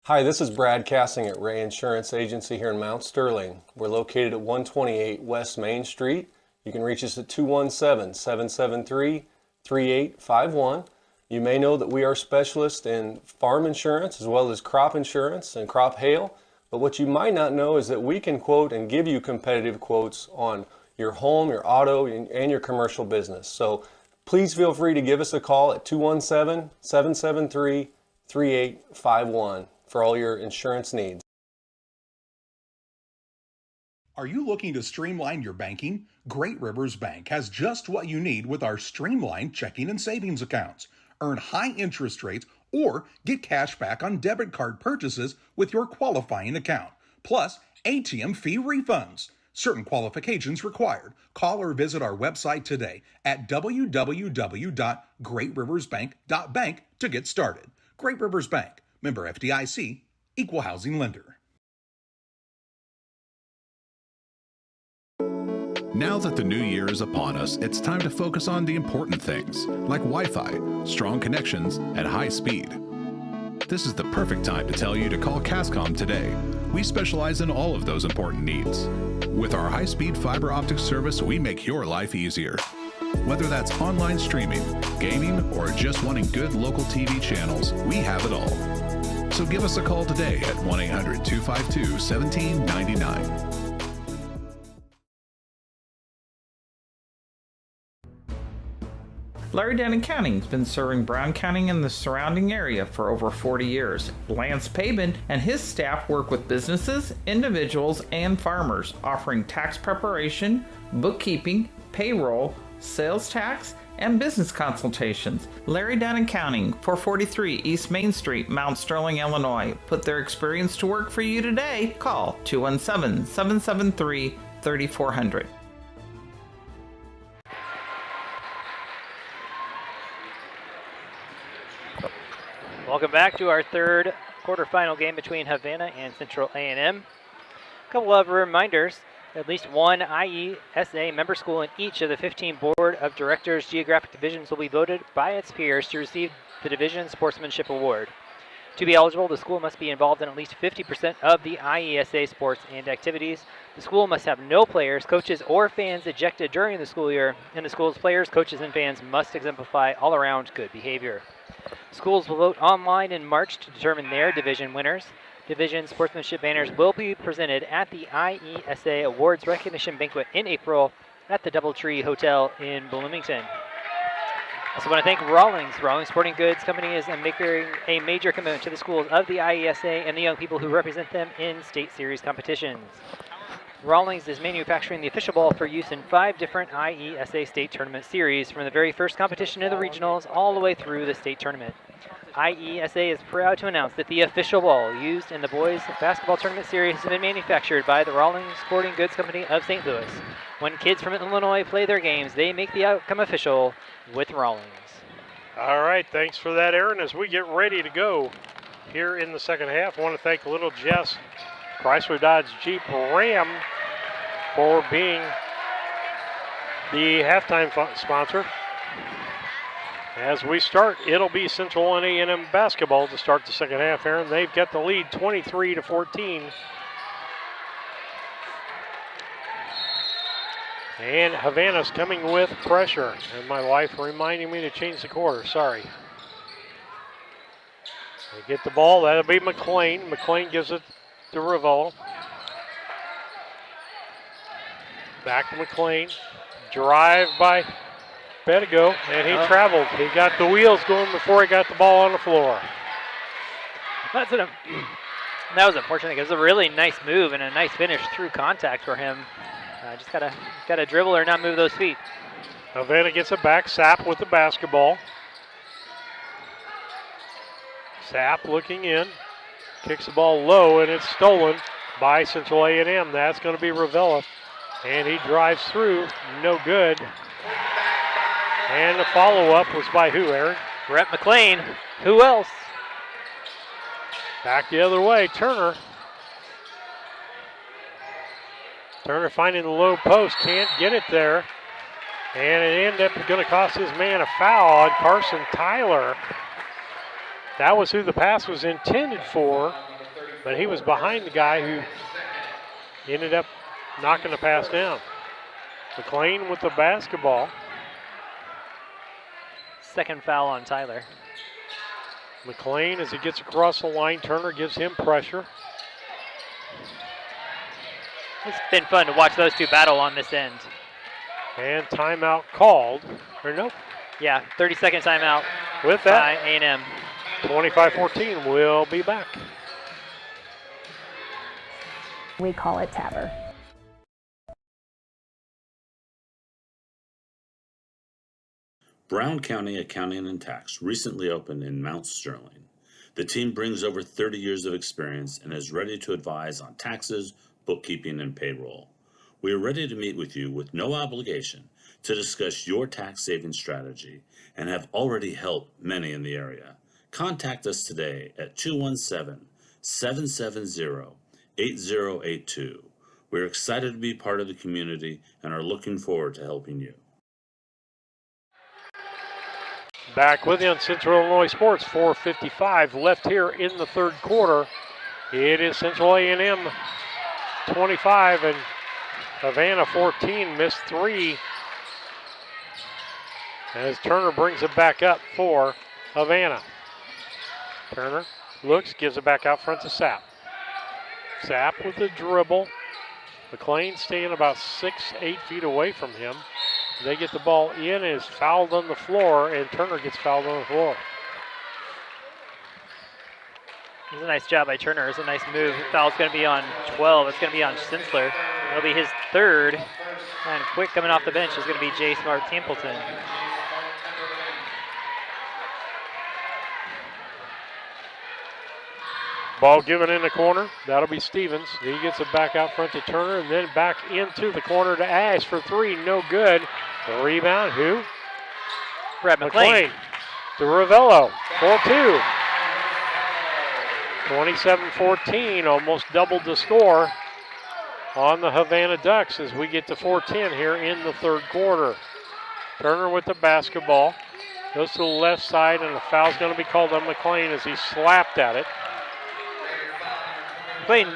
Hi, this is Brad Cassing at Ray Insurance Agency here in Mount Sterling. We're located at 128 West Main Street. You can reach us at 217-773-3851. You may know that we are specialists in farm insurance as well as crop insurance and crop hail. But what you might not know is that we can quote and give you competitive quotes on your home, your auto, and your commercial business. So please feel free to give us a call at 217-773-3851. for all your insurance needs. Are you looking to streamline your banking? Great Rivers Bank has just what you need with our streamlined checking and savings accounts. Earn high interest rates or get cash back on debit card purchases with your qualifying account, plus ATM fee refunds. Certain qualifications required. Call or visit our website today at www.greatriversbank.bank to get started. Great Rivers Bank. Member FDIC, Equal Housing Lender. Now that the new year is upon us, it's time to focus on the important things, like Wi-Fi, strong connections, and high speed. This is the perfect time to tell you to call Cascom today. We specialize in all of those important needs. With our high-speed fiber optic service, we make your life easier. Whether that's online streaming, gaming, or just wanting good local TV channels, we have it all. So give us a call today at 1-800-252-1799. Larry Denton Accounting has been serving Brown County and the surrounding area for over 40 years. Lance Pabin and his staff work with businesses, individuals, and farmers, offering tax preparation, bookkeeping, payroll, sales tax, and business consultations. Larry Denton Accounting, 443 East Main Street, Mount Sterling, Illinois. Put their experience to work for you today. Call 217-773-3400. Welcome back to our third quarterfinal game between Havana and Central A&M. A couple of reminders. At least one IESA member school in each of the 15 Board of Directors geographic divisions will be voted by its peers to receive the Division Sportsmanship Award. To be eligible, the school must be involved in at least 50% of the IESA sports and activities. The school must have no players, coaches, or fans ejected during the school year, and the school's players, coaches, and fans must exemplify all-around good behavior. Schools will vote online in March to determine their division winners. Division sportsmanship banners will be presented at the IESA Awards Recognition Banquet in April at the Doubletree Hotel in Bloomington. I also want to thank Rawlings. Rawlings Sporting Goods Company is making a major commitment to the schools of the IESA and the young people who represent them in state series competitions. Rawlings is manufacturing the official ball for use in 5 different IESA state tournament series, from the very first competition in the regionals all the way through the state tournament. IESA is proud to announce that the official ball used in the boys basketball tournament series has been manufactured by the Rawlings Sporting Goods Company of St. Louis. When kids from Illinois play their games, they make the outcome official with Rawlings. All right, thanks for that, Aaron. As we get ready to go here in the second half, I want to thank Little Jess Chrysler Dodge Jeep Ram for being the halftime sponsor. As we start, it'll be Central A&M basketball to start the second half, Aaron. They've got the lead 23-14. And Havana's coming with pressure. And my wife reminding me to change the quarter. Sorry. They get the ball. That'll be McLean. McLean gives it to Ravello. Back to McLean. Drive by Bedigo, and he traveled. He got the wheels going before he got the ball on the floor. That was unfortunate. It was a really nice move and a nice finish through contact for him. Just gotta dribble or not move those feet. Havana gets it back. Sapp with the basketball. Sapp looking in, kicks the ball low, and it's stolen by Central A&M. That's going to be Ravella, and he drives through. No good. And the follow-up was by who, Aaron? Brett McLean. Who else? Back the other way, Turner. Turner finding the low post, can't get it there. And it ended up going to cost his man a foul on Carson Tyler. That was who the pass was intended for, but he was behind the guy who ended up knocking the pass down. McLean with the basketball. Second foul on Tyler. McLean, as he gets across the line, Turner gives him pressure. It's been fun to watch those two battle on this end. And timeout called, or nope. Yeah, 30-second timeout with that. By A&M. 25-14, we'll be back. We call it TABR. Brown County Accounting and Tax recently opened in Mount Sterling. The team brings over 30 years of experience and is ready to advise on taxes, bookkeeping, and payroll. We are ready to meet with you with no obligation to discuss your tax saving strategy and have already helped many in the area. Contact us today at 217-770-8082. We're excited to be part of the community and are looking forward to helping you. Back with you on Central Illinois Sports, 4:55 left here in the third quarter. It is Central A&M 25 and Havana 14, missed 3. As Turner brings it back up for Havana. Turner looks, gives it back out front to Sapp. Sapp with the dribble. McLean staying about 6-8 feet away from him. They get the ball in, and is fouled on the floor, and Turner gets fouled on the floor. It was a nice job by Turner. It's a nice move. The foul's going to be on 12. It's going to be on Sinsler. It'll be his third. And quick coming off the bench is going to be J. Smart Templeton. Ball given in the corner. That'll be Stevens. He gets it back out front to Turner, and then back into the corner to Ash for three. No good. The rebound, who? Brad McLean. To Ravello. 4-2. 27-14, almost doubled the score on the Havana Ducks as we get to 4:10 here in the third quarter. Turner with the basketball. Goes to the left side, and the foul's going to be called on McLean as he slapped at it. McLean,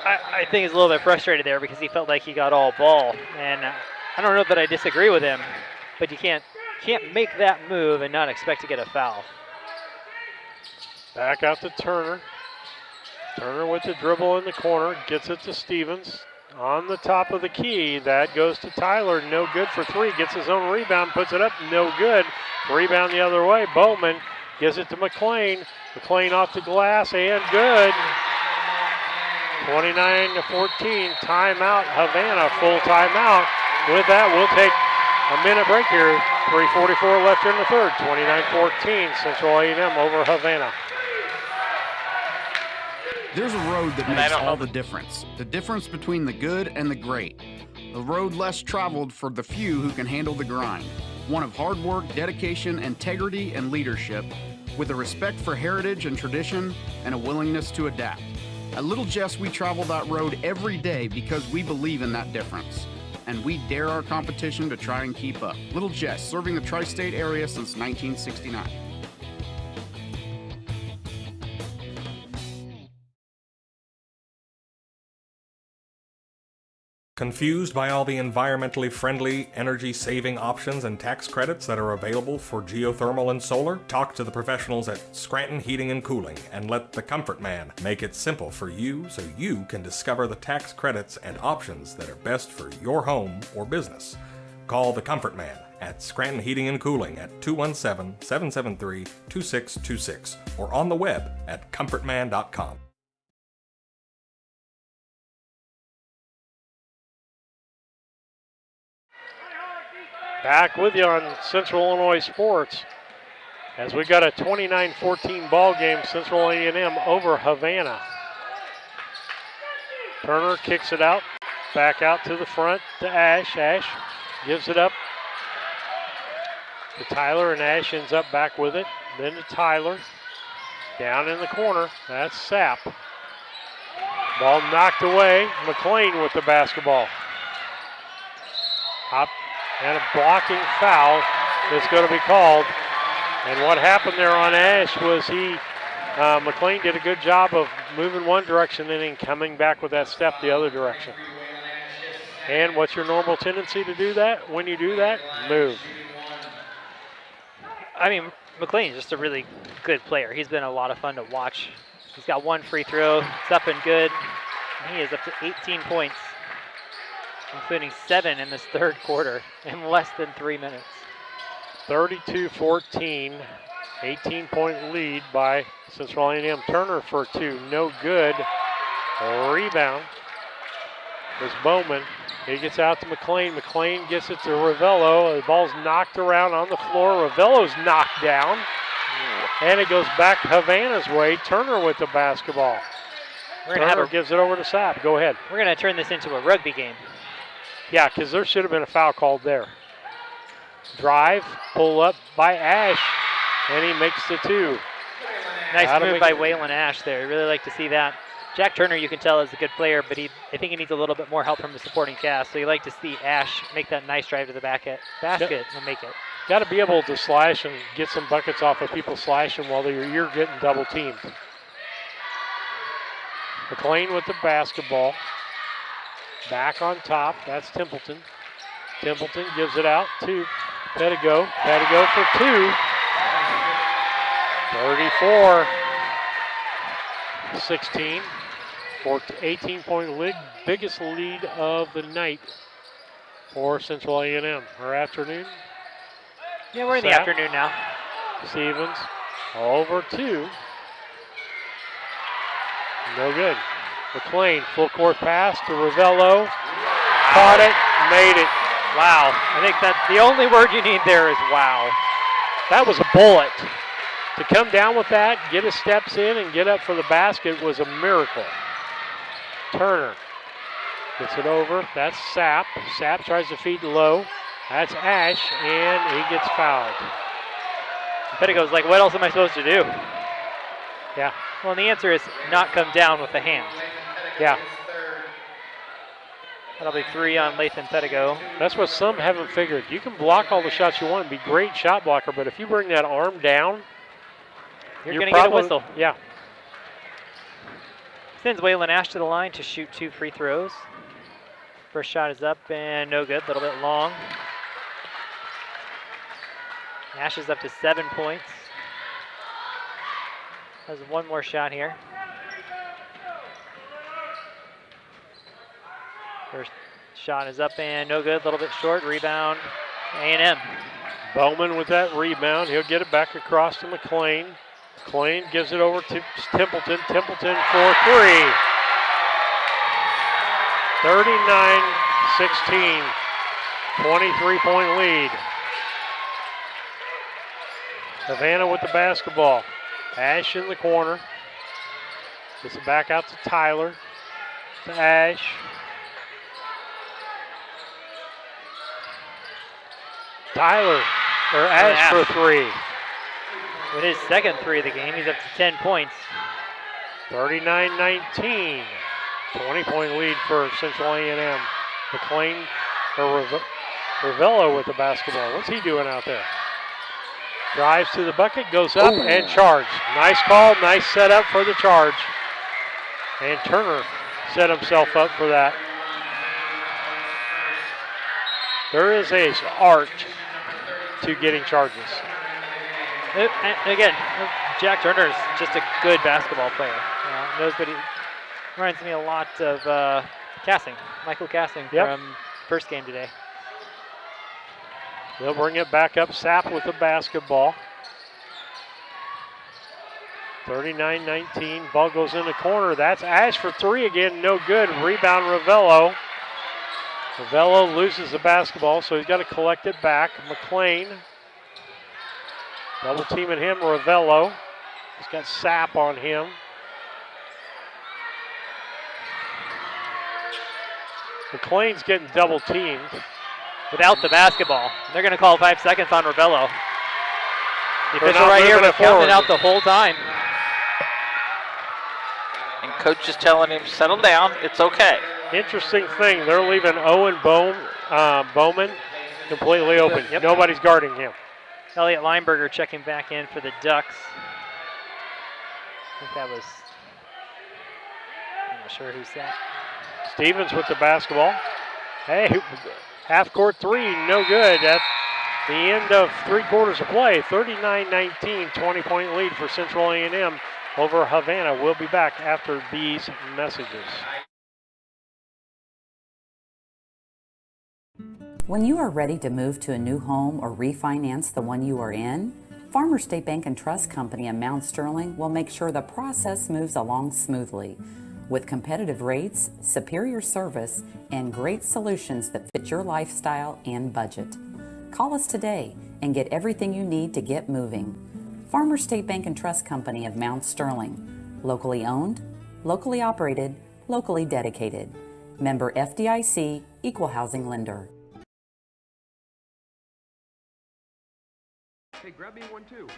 I think, is a little bit frustrated there because he felt like he got all ball. And I don't know that I disagree with him, but you can't make that move and not expect to get a foul. Back out to Turner. Turner with the dribble in the corner, gets it to Stevens. On the top of the key, that goes to Tyler, no good for three. Gets his own rebound, puts it up, no good. Rebound the other way, Bowman gives it to McLean. McLean off the glass, and good. 29-14, timeout, Havana, full timeout. With that, we'll take a minute break here. 3:44 left here in the third, 29-14, Central A&M over Havana. There's a road that makes all the difference. The difference between the good and the great. A road less traveled for the few who can handle the grind. One of hard work, dedication, integrity, and leadership, with a respect for heritage and tradition and a willingness to adapt. At Little Jess, we travel that road every day because we believe in that difference. And we dare our competition to try and keep up. Little Jess, serving the tri-state area since 1969. Confused by all the environmentally friendly, energy-saving options and tax credits that are available for geothermal and solar? Talk to the professionals at Scranton Heating and Cooling and let the Comfort Man make it simple for you so you can discover the tax credits and options that are best for your home or business. Call the Comfort Man at Scranton Heating and Cooling at 217-773-2626 or on the web at comfortman.com. Back with you on Central Illinois Sports as we got a 29-14 ball game, Central A&M over Havana. Turner kicks it out, back out to the front to Ash. Ash gives it up to Tyler, and Ash ends up back with it. Then to Tyler, down in the corner, that's Sapp. Ball knocked away, McLean with the basketball. Hop. And a blocking foul is going to be called. And what happened there on Ash was McLean did a good job of moving one direction and then coming back with that step the other direction. And what's your normal tendency to do that? When you do that, move. I mean, McLean's just a really good player. He's been a lot of fun to watch. He's got one free throw. It's up and good. And he is up to 18 points, including 7 in this third quarter in less than 3 minutes. 32-14, 18-point lead by Central A&M. Turner for two, no good. Rebound is Bowman. He gets out to McLean. McLean gets it to Ravello. The ball's knocked around on the floor. Ravello's knocked down. And it goes back Havana's way. Turner with the basketball. Turner gives it over to Sapp. Go ahead. We're going to turn this into a rugby game. Yeah, because there should have been a foul called there. Drive, pull up by Ash, and he makes the two. Nice move by Waylon Ash there. I really like to see that. Jack Turner, you can tell, is a good player, but I think he needs a little bit more help from the supporting cast. So you like to see Ash make that nice drive to the basket and make it. Got to be able to slash and get some buckets off of people slashing while you're getting double teamed. McLean with the basketball. Back on top, that's Templeton. Templeton gives it out to Pedigo. Pedigo for two. 34-16. 18-point lead, biggest lead of the night for Central A&M. Or afternoon. Yeah, we're in the afternoon now. Stevens over 2. No good. McLean, full court pass to Ravello. Caught it, made it. Wow. I think that's the only word you need there is wow. That was a bullet. To come down with that, get his steps in, and get up for the basket was a miracle. Turner gets it over. That's Sapp. Sapp tries to feed low. That's Ash, and he gets fouled. Petticoat's like, what else am I supposed to do? Yeah. Well, and the answer is not come down with the hands. Yeah. That'll be 3 on Lathan Petticoat. That's what some haven't figured. You can block all the shots you want and be a great shot blocker, but if you bring that arm down, you're going to get a whistle. Yeah. Sends Waylon Ash to the line to shoot 2 free throws. First shot is up and no good, a little bit long. Ash is up to 7 points. Has one more shot here. First shot is up and no good, a little bit short. Rebound, A&M. Bowman with that rebound. He'll get it back across to McLean. McLean gives it over to Templeton. Templeton for 3. 39-16. 23-point lead. Havana with the basketball. Ash in the corner. Gets it back out to Tyler. To Ash. Tyler, or Ash for 3. With his second 3 of the game, he's up to 10 points. 39-19. 20-point lead for Central A&M. McLean, or Ravello with the basketball. What's he doing out there? Drives to the bucket, goes up and charged. Nice call, nice setup for the charge. And Turner set himself up for that. There is an art to getting charges. Again, Jack Turner is just a good basketball player. Knows what he reminds me a lot of Cassing, Michael Cassing from first game today. They'll bring it back up. Sapp with the basketball. 39-19. Ball goes in the corner. That's Ash for 3 again. No good. Rebound Ravello. Ravello loses the basketball, so he's got to collect it back. McLean. Double teaming him. Ravello. He's got Sapp on him. McLean's getting double teamed. Without the basketball. They're going to call 5 seconds on Ravello. The They're official not right here moving was it counting forward. out the whole time. And coach is telling him, settle down, it's okay. Interesting thing, they're leaving Owen Bowman completely open. Yep. Nobody's guarding him. Elliot Lineberger checking back in for the Ducks. I think that was, I'm not sure who's that. Stevens with the basketball. Hey, half court 3, no good. At the end of 3 quarters of play, 39-19, 20-point lead for Central A&M over Havana. We'll be back after these messages. When you are ready to move to a new home or refinance the one you are in, Farmers State Bank and Trust Company in Mount Sterling will make sure the process moves along smoothly. With competitive rates, superior service, and great solutions that fit your lifestyle and budget. Call us today and get everything you need to get moving. Farmers State Bank and Trust Company of Mount Sterling. Locally owned, locally operated, locally dedicated. Member FDIC, Equal Housing Lender. Hey, grab me one too.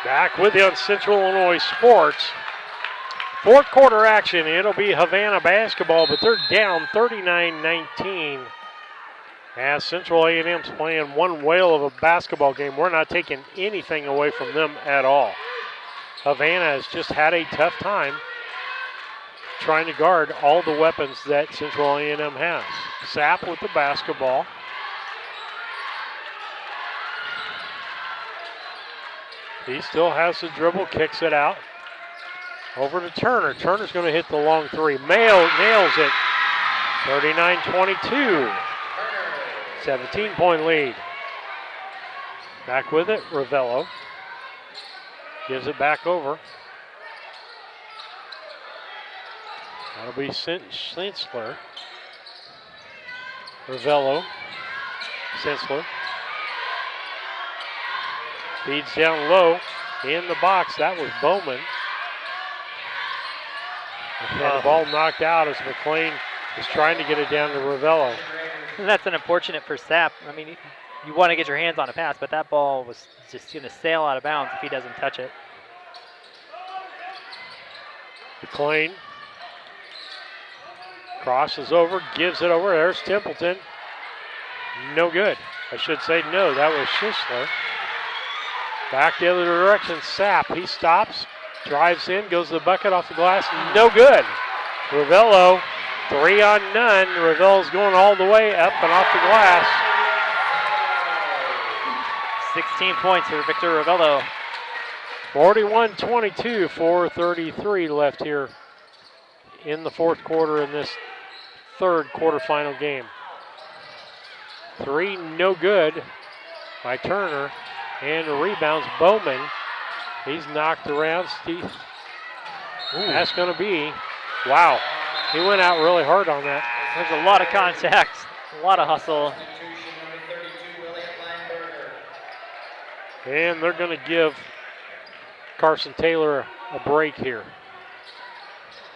Back with you on Central Illinois Sports. Fourth quarter action. It'll be Havana basketball, but they're down 39-19. As Central A&M's playing one whale of a basketball game. We're not taking anything away from them at all. Havana has just had a tough time trying to guard all the weapons that Central A&M has. Sapp with the basketball. He still has the dribble, kicks it out. Over to Turner. Turner's going to hit the long three. Nails it. 39-22. 17-point lead. Back with it, Ravello. Gives it back over. That'll be Sensler. Ravello. Sensler. Feeds down low. In the box, that was Bowman. And the ball knocked out as McLean is trying to get it down to Ravello. And that's unfortunate for Sapp. I mean, you want to get your hands on a pass, but that ball was just going to sail out of bounds if he doesn't touch it. McLean crosses over, gives it over. There's Templeton. No good. I should say no. That was Schisler. Back the other direction. Sapp. He stops, drives in, goes to the bucket off the glass. No good. Ravello, 3 on none. Ravello's going all the way up and off the glass. 16 points for Victor Ravello. 41-22, 4:33 left here in the fourth quarter in this third quarterfinal game. 3 no good by Turner. And the rebounds, Bowman. He's knocked around. Steve. That's going to be, wow. He went out really hard on that. There's a lot of contact, a lot of hustle. And they're going to give Carson Taylor a break here.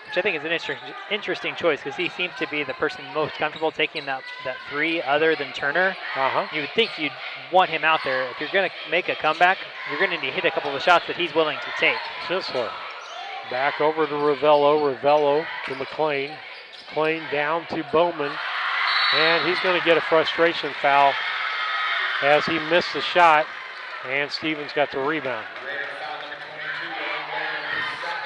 Which I think is an interesting choice because he seems to be the person most comfortable taking that three other than Turner. You would think you'd want him out there. If you're going to make a comeback, you're going to need to hit a couple of shots that he's willing to take. Sisler. Back over to Ravello. Ravello to McLean. McLean down to Bowman. And he's going to get a frustration foul as he missed the shot. And Stevens got the rebound.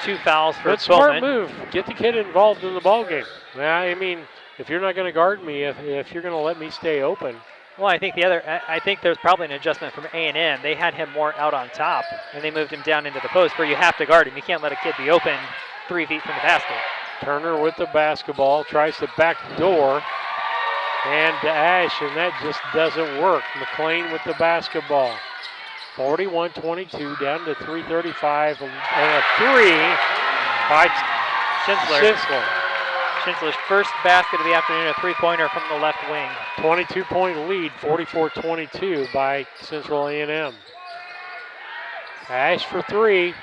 2 fouls for Bowman. Smart move. Get the kid involved in the ball game. I mean, if you're not going to guard me, if you're going to let me stay open. Well, I think there's probably an adjustment from A&M. They had him more out on top, and they moved him down into the post where you have to guard him. You can't let a kid be open 3 feet from the basket. Turner with the basketball, tries to back door, and Ash, and that just doesn't work. McLean with the basketball. 41-22, down to 3:35, and a 3 by Schindler. Schindler's first basket of the afternoon, a three-pointer from the left wing. 22-point lead, 44-22 by Central A&M. Ash for 3,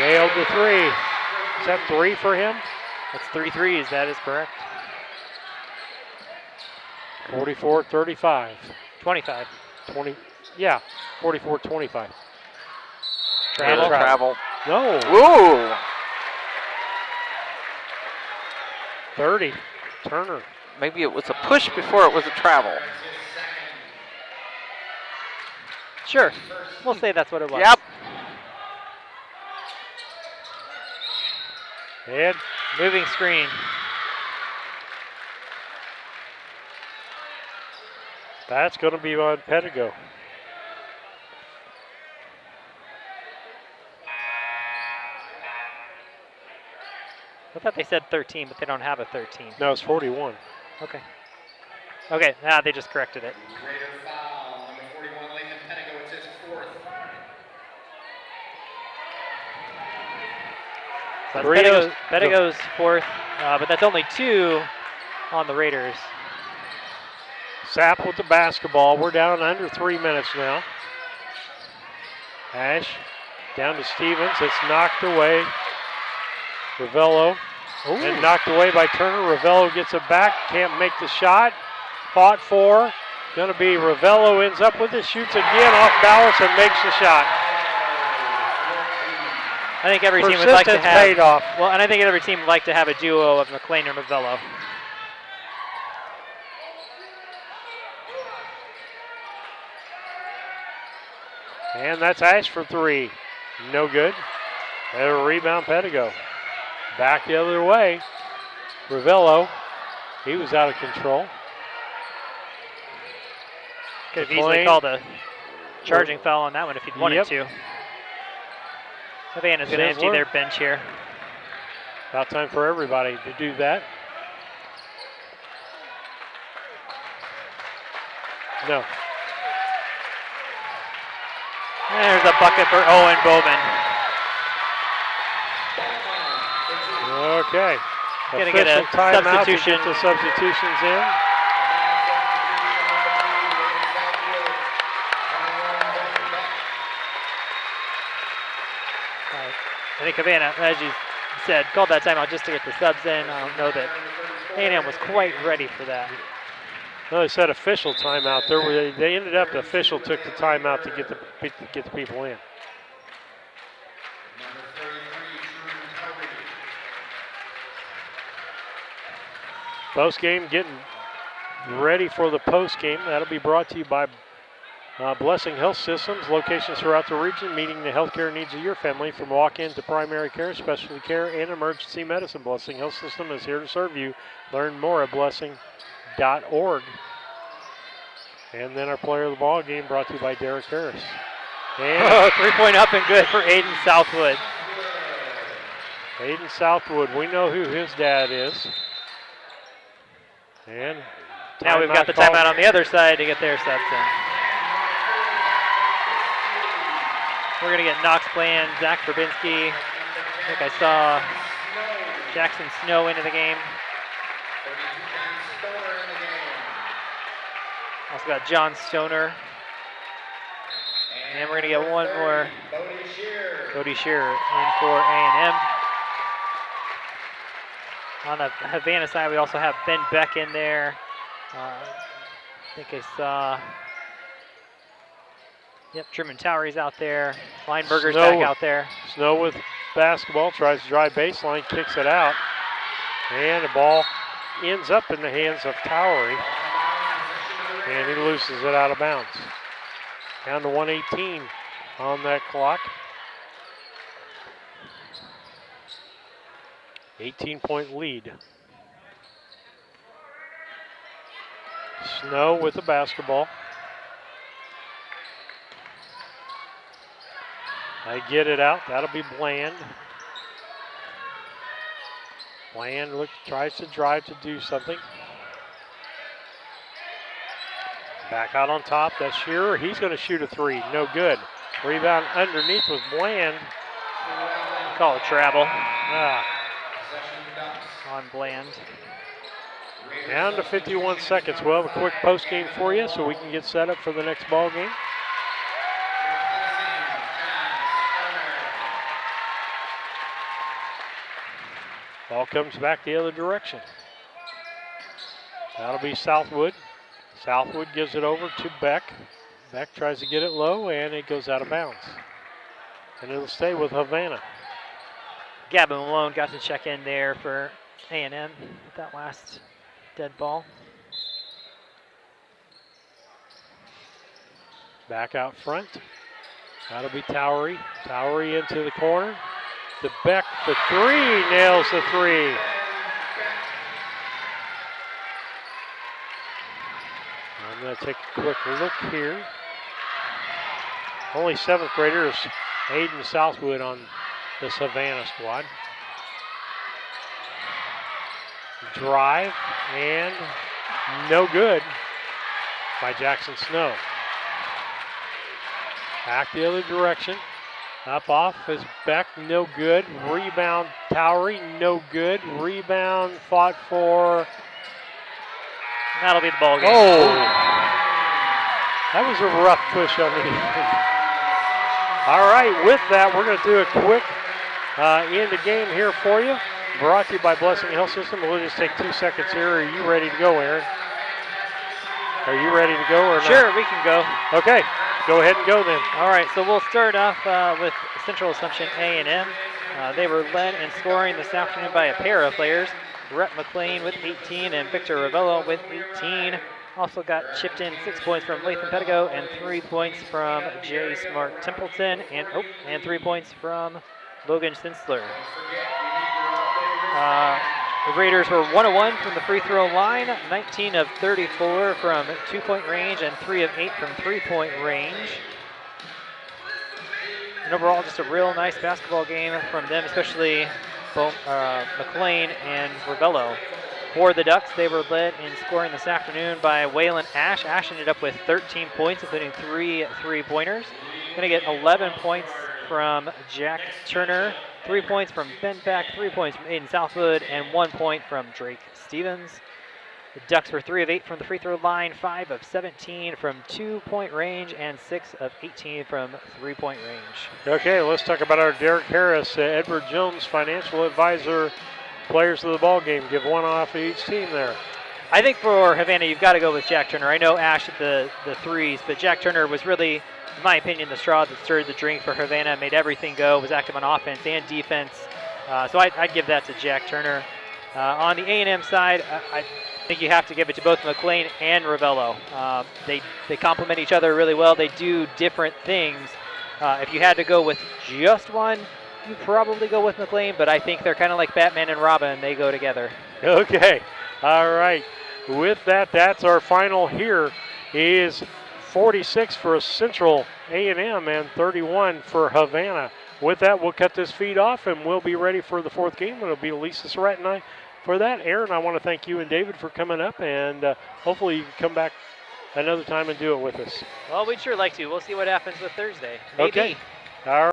nailed the 3. Is that 3 for him? That's 3 threes, that is correct. 44-35. 25. 20. Yeah, 44-25. Travel. No. Whoa. 30. Turner. Maybe it was a push before it was a travel. Sure. We'll say that's what it was. Yep. And moving screen. That's going to be on Pedigo. I thought they said 13, but they don't have a 13. No, it's 41. Okay. Okay, they just corrected it. So that's Pedigo's fourth, but that's only 2 on the Raiders. Sapp with the basketball. We're down under 3 minutes now. Ash down to Stevens. It's knocked away. Ravello. And knocked away by Turner. Ravello gets it back. Can't make the shot. Fought for. Going to be Ravello ends up with it. Shoots again off balance and makes the shot. I think every team would like to have. Paid off. Well, and I think every team would like to have a duo of McLean or Novello. And that's Ash for 3. No good. And a rebound, Pedigo. Back the other way. Ravello, he was out of control. Could have easily called a charging foul on that one if he'd wanted to. Havana's going to empty their bench here. About time for everybody to do that. No. There's a bucket for Owen Bowman. Okay. Going to get a substitution. To get the substitutions in. I think Havana, as you said, called that timeout just to get the subs in. I don't know that A&M was quite ready for that. No, they said official timeout. They ended up, the official took the timeout to get the people in. Post game, getting ready for the post game. That'll be brought to you by Blessing Health Systems, locations throughout the region, meeting the healthcare needs of your family from walk-in to primary care, specialty care, and emergency medicine. Blessing Health System is here to serve you. Learn more at blessing.org. And then our player of the ball game brought to you by Derek Harris. And 3-point up and good for Aiden Southwood. Aiden Southwood, we know who his dad is. And now we've got the timeout on the other side to get their subs in. We're going to get Knox playing, Zach Verbinski. I think I saw Jackson Snow into the game. Also got John Stoner. And we're going to get one more. Cody Shearer in for A&M. On the Havana side, we also have Ben Beck in there. I think I saw... Yep, Truman Towery's out there. Lineberger's back out there. Snow with basketball, tries to drive baseline, kicks it out. And the ball ends up in the hands of Towery. And he loses it out of bounds. Down to 1:18 on that clock. 18-point lead. Snow with the basketball. They get it out. That'll be Bland. Bland tries to drive to do something. Back out on top. That's Shearer. He's going to shoot a 3. No good. Rebound underneath was Bland. Call it travel. On Bland. Down to 51 seconds. We'll have a quick post game for you so we can get set up for the next ball game. Ball comes back the other direction. That'll be Southwood. Southwood gives it over to Beck. Beck tries to get it low, and it goes out of bounds. And it'll stay with Havana. Gavin Malone got to check in there for A&M with that last dead ball. Back out front. That'll be Towery. Towery into the corner. To Beck for 3. Nails the 3. I'm going to take a quick look here. Only 7th graders, Aiden Southwood on the Savannah squad. Drive and no good by Jackson Snow. Back the other direction. Up off is Beck, no good. Rebound Towery, no good. Rebound fought for. That'll be the ball game. Oh, that was a rough push on the end. All right, with that, we're going to do a quick end of game here for you. Brought to you by Blessing Health System. We'll just take 2 seconds here. Are you ready to go, Aaron? Are you ready to go or not? Sure, we can go. Okay, go ahead and go then. All right, so we'll start off with Central Assumption A&M. They were led in scoring this afternoon by a pair of players, Rhett McLean with 18 and Victor Ravello with 18. Also got chipped in 6 points from Lathan Pedigo and 3 points from Jay Smart Templeton and 3 points from Logan Sinsler. The Raiders were 1-1 from the free throw line, 19 of 34 from 2-point range, and 3 of 8 from 3-point range. And overall, just a real nice basketball game from them, especially McLean and Ravello. For the Ducks, they were led in scoring this afternoon by Waylon Ash. Ash ended up with 13 points, including 3 3-pointers. Going to get 11 points from Jack Turner, 3 points from Ben Beck, 3 points from Aiden Southwood, and 1 point from Drake Stevens. The Ducks were 3 of 8 from the free throw line, 5 of 17 from 2-point range, and 6 of 18 from 3-point range. Okay, let's talk about our Derek Harris, Edward Jones financial advisor, players of the ball game. Give one off of each team there. I think for Havana, you've got to go with Jack Turner. I know Ash at the threes, but Jack Turner was really, in my opinion, the straw that stirred the drink for Havana, made everything go, was active on offense and defense. So I'd give that to Jack Turner. On the A&M side, I think you have to give it to both McLean and Ravello. They complement each other really well. They do different things. If you had to go with just one, you probably go with McLean, but I think they're kind of like Batman and Robin. They go together. Okay. All right. With that, that's our final here. Is 46 for Central A&M and 31 for Havana. With that, we'll cut this feed off, and we'll be ready for the fourth game. It'll be Lisa Surratt and I for that. Aaron, I want to thank you and David for coming up, and hopefully you can come back another time and do it with us. Well, we'd sure like to. We'll see what happens with Thursday. Maybe. Okay. All right.